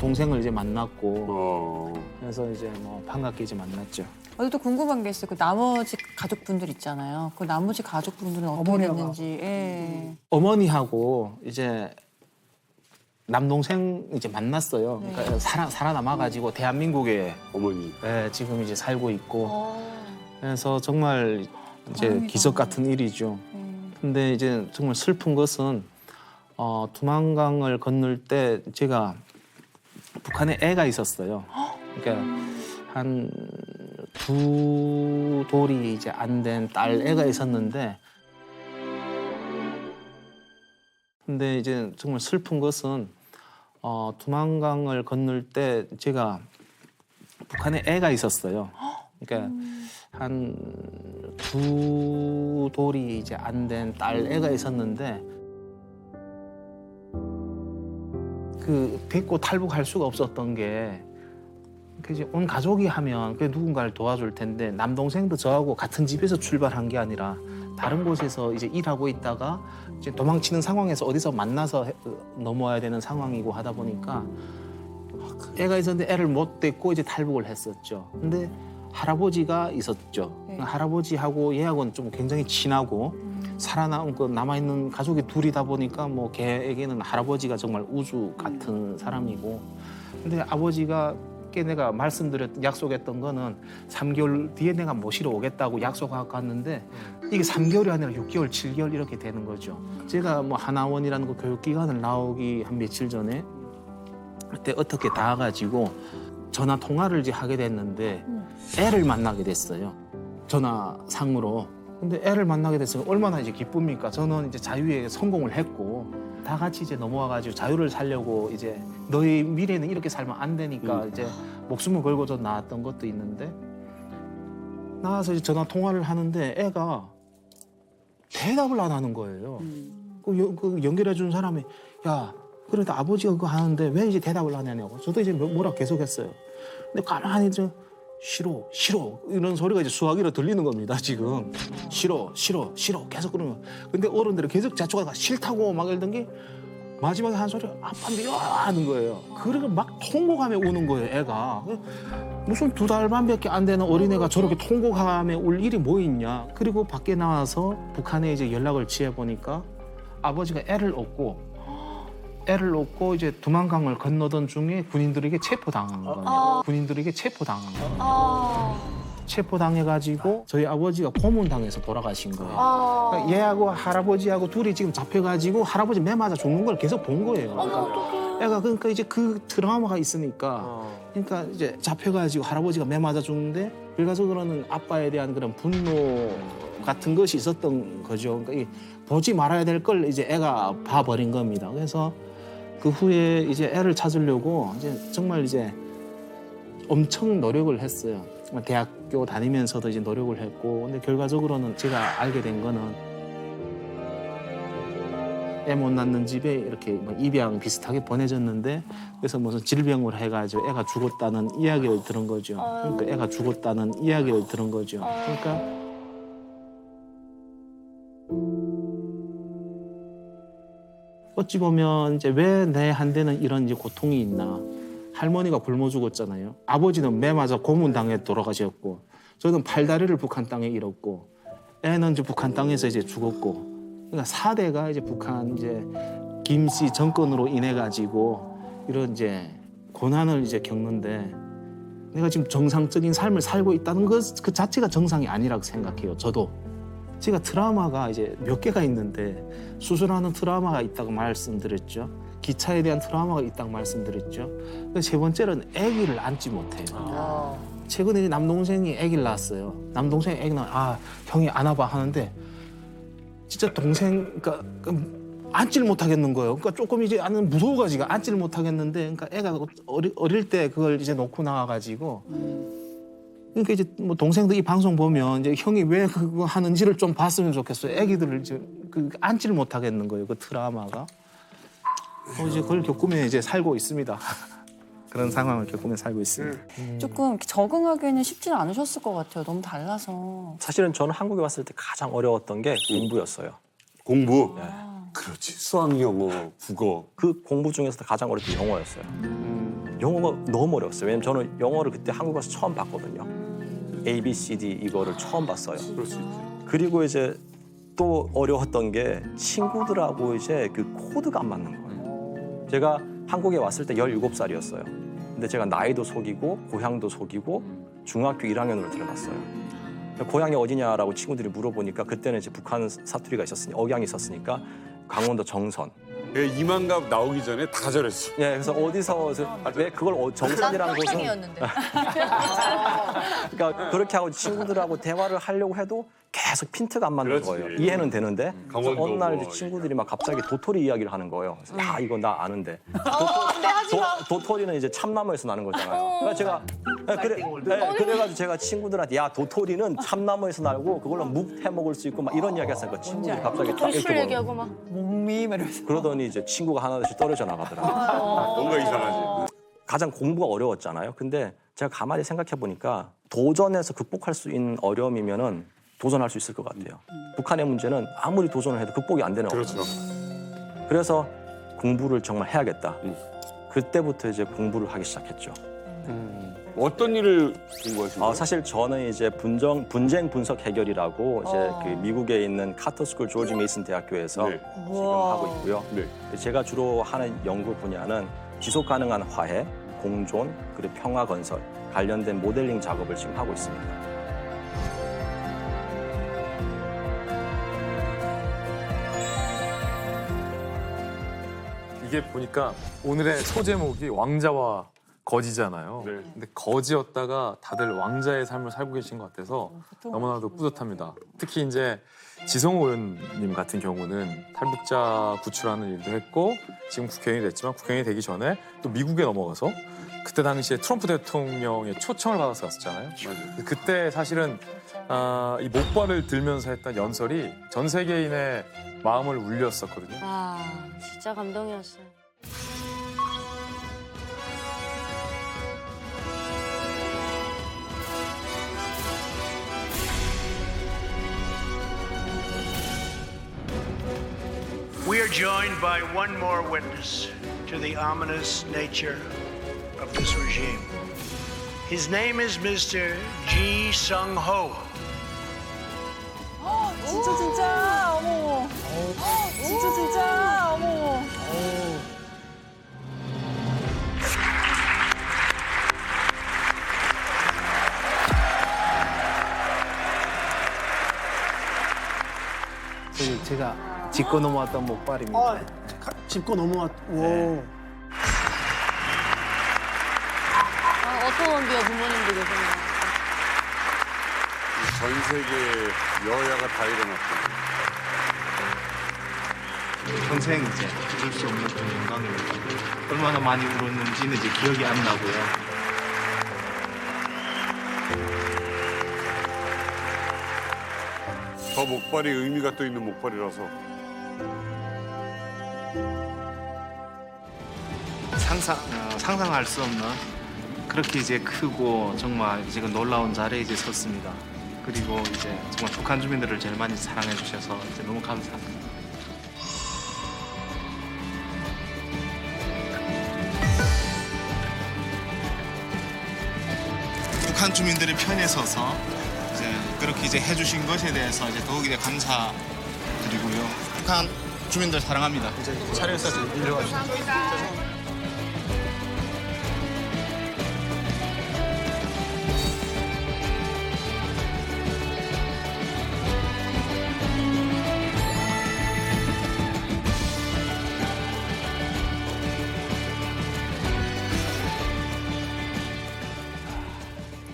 동생을 이제 만났고 그래서 이제 뭐 반갑게 이제 만났죠. 또 궁금한 게 있어요. 그 나머지 가족분들 있잖아요. 그 나머지 가족분들은 어떻게 됐는지. 예. 어머니하고 이제 남동생 이제 만났어요. 그러니까 살아남아가지고 대한민국에 어머니. 네, 지금 이제 살고 있고. 그래서 정말 이제 기적 같은 일이죠. 근데 이제 정말 슬픈 것은 두만강을 건널 때 제가 북한에 애가 있었어요. 그러니까 한 2돌이 이제 안 된 딸 애가 있었는데 근데 이제 정말 슬픈 것은 두만강을 건널 때 제가 북한에 애가 있었어요. 그러니까 한 2돌이 이제 안 된 딸 애가 있었는데 그 데리고 탈북할 수가 없었던 게 이제 온 가족이 하면 그 누군가를 도와줄 텐데 남동생도 저하고 같은 집에서 출발한 게 아니라 다른 곳에서 이제 일하고 있다가 이제 도망치는 상황에서 어디서 만나서 넘어와야 되는 상황이고 하다 보니까 애가 있었는데 애를 못 데리고 이제 탈북을 했었죠. 근데 할아버지가 있었죠. 할아버지하고 얘하고는 좀 굉장히 친하고 남아있는 가족이 둘이다 보니까 뭐 걔에게는 할아버지가 정말 우주 같은 사람이고 근데 아버지가 밖에 내가 약속했던 거는 3개월 뒤에 내가 모시러 오겠다고 약속하고 갔는데 이게 3개월이 아니라 6개월, 7개월 이렇게 되는 거죠. 제가 뭐 하나원이라는 그 교육기관을 나오기 한 며칠 전에 그때 어떻게 닿아가지고 전화 통화를 이제 하게 됐는데 애를 만나게 됐어요. 전화상으로. 근데 애를 만나게 됐으면 얼마나 이제 기쁩니까? 저는 이제 자유에 성공을 했고 다 같이 이제 넘어와가지고 자유를 살려고 이제 너희 미래는 이렇게 살면 안 되니까 이제 목숨을 걸고 저 나왔던 것도 있는데 나와서 이제 전화 통화를 하는데 애가 대답을 안 하는 거예요. 그 연결해 준 사람이 야 그래도 아버지가 그거 하는데 왜 이제 대답을 안 하냐고. 저도 이제 뭐라 계속했어요. 근데 가만히 좀 싫어 이런 소리가 이제 수화기로 들리는 겁니다 지금. 싫어 계속 그러는 거예요. 근데 어른들은 계속 자초가 싫다고 막 이러던 게 마지막에 한 소리 아빠 미워 하는 거예요. 그러고 막 통곡하며 우는 거예요 애가. 무슨 2달 반밖에 안 되는 어린애가 저렇게 통곡하며 울 일이 뭐 있냐. 그리고 밖에 나와서 북한에 이제 연락을 취해 보니까 아버지가 애를 얻고 이제 두만강을 건너던 중에 군인들에게 체포당한 거예요. 군인들에게 체포당한 거예요. 체포당해가지고 저희 아버지가 고문당해서 돌아가신 거예요. 그러니까 얘하고 할아버지하고 둘이 지금 잡혀가지고 할아버지 매 맞아 죽는 걸 계속 본 거예요. 그러니까 이제 그 트라우마가 있으니까 그러니까 이제 잡혀가지고 할아버지가 매 맞아 죽는데 결과적으로는 아빠에 대한 그런 분노 같은 것이 있었던 거죠. 그러니까 보지 말아야 될 걸 이제 애가 봐버린 겁니다. 그래서 그 후에 이제 애를 찾으려고 이제 정말 이제 엄청 노력을 했어요. 대학교 다니면서도 이제 노력을 했고, 근데 결과적으로는 제가 알게 된 거는 애 못 낳는 집에 이렇게 입양 비슷하게 보내졌는데, 그래서 무슨 질병을 해가지고 애가 죽었다는 이야기를 들은 거죠. 그러니까 애가 죽었다는 이야기를 들은 거죠. 그러니까 어찌 보면 이제 왜 내 한테는 이런 이제 고통이 있나. 할머니가 굶어 죽었잖아요. 아버지는 매 맞아 고문당해 돌아가셨고, 저는 팔다리를 북한 땅에 잃었고, 애는 이제 북한 땅에서 이제 죽었고, 그러니까 4대가 이제 북한 이제 김씨 정권으로 인해 가지고 이런 이제 고난을 이제 겪는데, 내가 지금 정상적인 삶을 살고 있다는 것 그 자체가 정상이 아니라고 생각해요. 저도. 제가 트라우마가 이제 몇 개가 있는데, 수술하는 트라우마가 있다고 말씀드렸죠. 기차에 대한 트라우마가 있다고 말씀드렸죠. 세 번째로는 아기를 안지 못해요. 최근에 남동생이 아기를 낳았어요. 남동생이 아기 낳아, 형이 안아봐 하는데 진짜 동생, 그러니까 안지를 못하겠는 거예요. 그러니까 조금 이제 무서워가지고 안지를 못하겠는데, 그러니까 애가 어릴 때 그걸 이제 놓고 나와가지고, 그러니까 이제 뭐 동생도 이 방송 보면 이제 형이 왜 그거 하는지를 좀 봤으면 좋겠어요. 애기들을 이제 안지를 못하겠는 거예요. 그 트라우마가. 이제 그걸 겪으며 이제 살고 있습니다. 그런 상황을 겪으며 살고 있습니다. 조금 적응하기에는 쉽지는 않으셨을 것 같아요. 너무 달라서. 사실은 저는 한국에 왔을 때 가장 어려웠던 게 공부였어요. 공부? 네. 그렇지. 수학, 영어, 국어. 그 공부 중에서도 가장 어려웠던 게 영어였어요. 영어가 너무 어려웠어요. 왜냐면 저는 영어를 그때 한국 와서 처음 봤거든요. A, B, C, D 이거를 처음 봤어요. 그럴 수 있지. 그리고 이제 또 어려웠던 게 친구들하고 이제 그 코드가 안 맞는 거예요. 제가 한국에 왔을 때 17살이었어요. 근데 제가 나이도 속이고 고향도 속이고 중학교 1학년으로 들어갔어요. 고향이 어디냐라고 친구들이 물어보니까 그때는 이제 북한 사투리가 있었으니까, 억양이 있었으니까 강원도 정선. 예, 이만갑 나오기 전에 다 저랬어. 예, 그래서 어디서 왜 그걸 정선이라는 곳은 그러니까 그렇게 하고 친구들하고 대화를 하려고 해도 계속 핀트가 안 맞는 그렇지. 거예요. 이해는 되는데 강원도 어느 날 뭐, 친구들이 막 갑자기 도토리 이야기를 하는 거예요. 그래서 야, 이거 나 아는데. 도토리는 이제 참나무에서 나는 거잖아요. 그래서 제가 그래가지고 제가 친구들한테 야, 도토리는 참나무에서 나고 그걸로 묵 해 먹을 수 있고 막 이런 이야기 했으니까 친구들이 갑자기 딱 술 얘기하고 막 목미 이러면서. 그러더니 이제 친구가 하나둘씩 떨어져 나가더라고요. 뭔가 이상하지. 가장 공부가 어려웠잖아요. 근데 제가 가만히 생각해 보니까 도전해서 극복할 수 있는 어려움이면은 도전할 수 있을 것 같아요. 북한의 문제는 아무리 도전을 해도 극복이 안 되는 그렇죠. 어려움. 그래서 공부를 정말 해야겠다. 그때부터 이제 공부를 하기 시작했죠. 어떤 일을 공부하신 거예요? 사실 저는 이제 분쟁 분석 해결이라고 이제 그 미국에 있는 카터스쿨 조지 메이슨 대학교에서 지금 하고 있고요. 제가 주로 하는 연구 분야는 지속 가능한 화해, 공존 그리고 평화 건설 관련된 모델링 작업을 지금 하고 있습니다. 이게 보니까 오늘의 소제목이 왕자와 거지잖아요. 근데 거지였다가 다들 왕자의 삶을 살고 계신 것 같아서 너무나도 뿌듯합니다. 특히 이제 지성호 의원님 같은 경우는 탈북자 구출하는 일도 했고 지금 국회의원이 됐지만 국회의원이 되기 전에 또 미국에 넘어가서 그때 당시에 트럼프 대통령의 초청을 받아서 갔었잖아요. 그때 사실은 이 목발을 들면서 했던 연설이 전 세계인의 마음을 울렸었거든요. 아, 진짜 감동이었어요. We are joined by one more witness to the ominous nature of this regime. His name is Mr. Ji Sung-ho. 진짜 어머. 진짜 어머. 제가 짚고 넘어왔던 목발입니다. 짚고 넘어왔. 오. 어떤 원비어 부모님도 계셨나요? 전 세계 여야가 다 일어났고. 평생 이제 잊을 수 없는 그런 영광입니다. 얼마나 많이 울었는지는 이제 기억이 안 나고요. 저 목발이 의미가 또 있는 목발이라서. 상상할 수 없는 그렇게 이제 크고 정말 지금 놀라운 자리에 이제 섰습니다. 그리고 이제 정말 북한 주민들을 제일 많이 사랑해 주셔서 이제 너무 감사합니다. 북한 주민들의 편에 서서 이제 그렇게 이제 해주신 것에 대해서 이제 더욱 이제 감사드리고요. 북한 주민들 사랑합니다. 이제 차례에서 일려와 주세요.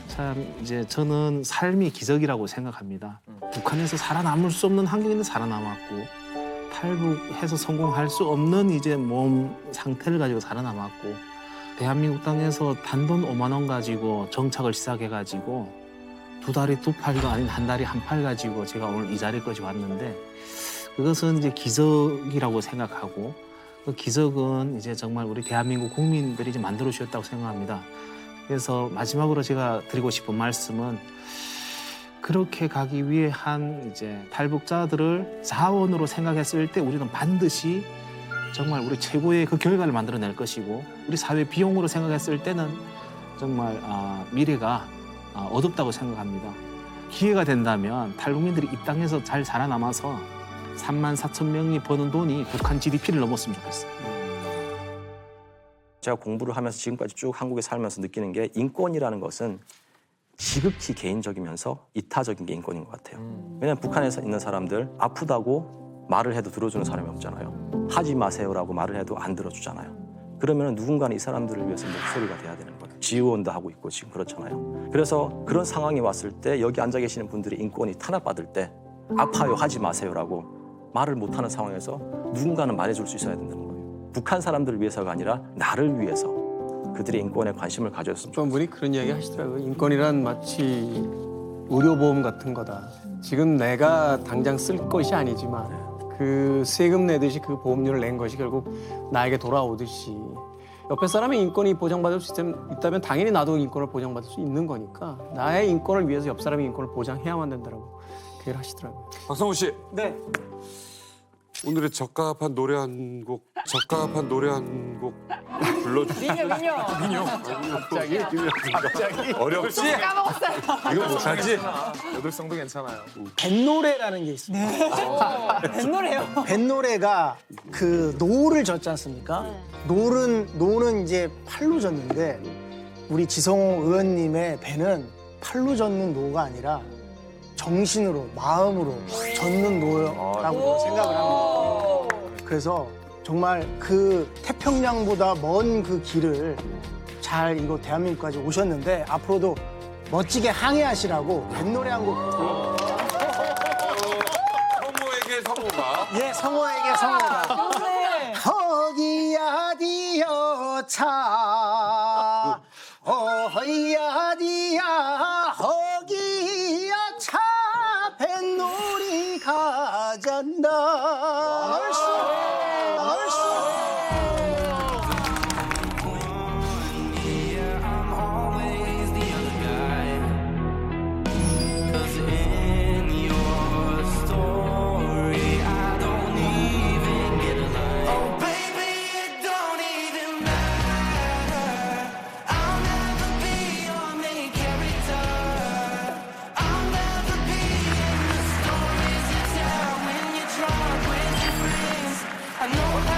참 이제 저는 삶이 기적이라고 생각합니다. 북한에서 살아남을 수 없는 환경에는 살아남았고 탈북해서 성공할 수 없는 이제 몸 상태를 가지고 살아남았고 대한민국 땅에서 단돈 5만 원 가지고 정착을 시작해가지고 두 다리 두 팔도 아닌 한 다리 한 팔 가지고 제가 오늘 이 자리까지 왔는데 그것은 이제 기적이라고 생각하고 그 기적은 이제 정말 우리 대한민국 국민들이 이제 만들어 주셨다고 생각합니다. 그래서 마지막으로 제가 드리고 싶은 말씀은 그렇게 가기 위해 한 이제 탈북자들을 자원으로 생각했을 때 우리는 반드시 정말 우리 최고의 그 결과를 만들어낼 것이고 우리 사회 비용으로 생각했을 때는 정말 미래가 어둡다고 생각합니다. 기회가 된다면 탈북민들이 이 땅에서 잘 살아남아서 3만 4천 명이 버는 돈이 북한 GDP를 넘었으면 좋겠어요. 제가 공부를 하면서 지금까지 쭉 한국에 살면서 느끼는 게 인권이라는 것은 지극히 개인적이면서 이타적인 게 인권인 것 같아요. 왜냐하면 북한에서 있는 사람들 아프다고 말을 해도 들어주는 사람이 없잖아요. 하지 마세요라고 말을 해도 안 들어주잖아요. 그러면 누군가는 이 사람들을 위해서 목소리가 돼야 되는 거예요. 지원도 하고 있고 지금 그렇잖아요. 그래서 그런 상황이 왔을 때 여기 앉아 계시는 분들이 인권이 탄압받을 때 아파요 하지 마세요라고 말을 못하는 상황에서 누군가는 말해줄 수 있어야 된다는 거예요. 북한 사람들을 위해서가 아니라 나를 위해서 그들의 인권에 관심을 가졌으면 좋겠어요. 어떤 분이 그런 이야기 하시더라고요. 인권이란 마치 의료보험 같은 거다. 지금 내가 당장 쓸 것이 아니지만 그 세금 내듯이 그 보험료를 낸 것이 결국 나에게 돌아오듯이 옆에 사람의 인권이 보장받을 수 있다면 당연히 나도 인권을 보장받을 수 있는 거니까 나의 인권을 위해서 옆 사람의 인권을 보장해야만 된다고 그 얘기를 하시더라고요. 박성호 씨. 네. 오늘의 적합한 노래 한 곡 불러주세요. 민요. 갑자기? 어렵지? 까먹었어요. 이거 못하지? 여덟성도 괜찮아요. 뱃노래라는 게 있습니다. 뱃노래요? 뱃노래가 그 노를 젓지 않습니까? 노는 이제 팔로 젓는데 우리 지성호 의원님의 배는 팔로 젓는 노가 아니라 정신으로 마음으로 젓는 노라고 생각을 합니다. 그래서 정말 그 태평양보다 먼 그 길을 잘 이곳 대한민국까지 오셨는데 앞으로도 멋지게 항해하시라고 뱃노래 한 곡 성우에게 성우가. 예, 성호에게 성호가. 허기야 디어 차 허야 디야 허기야 차 뱃놀이 가잔다. I know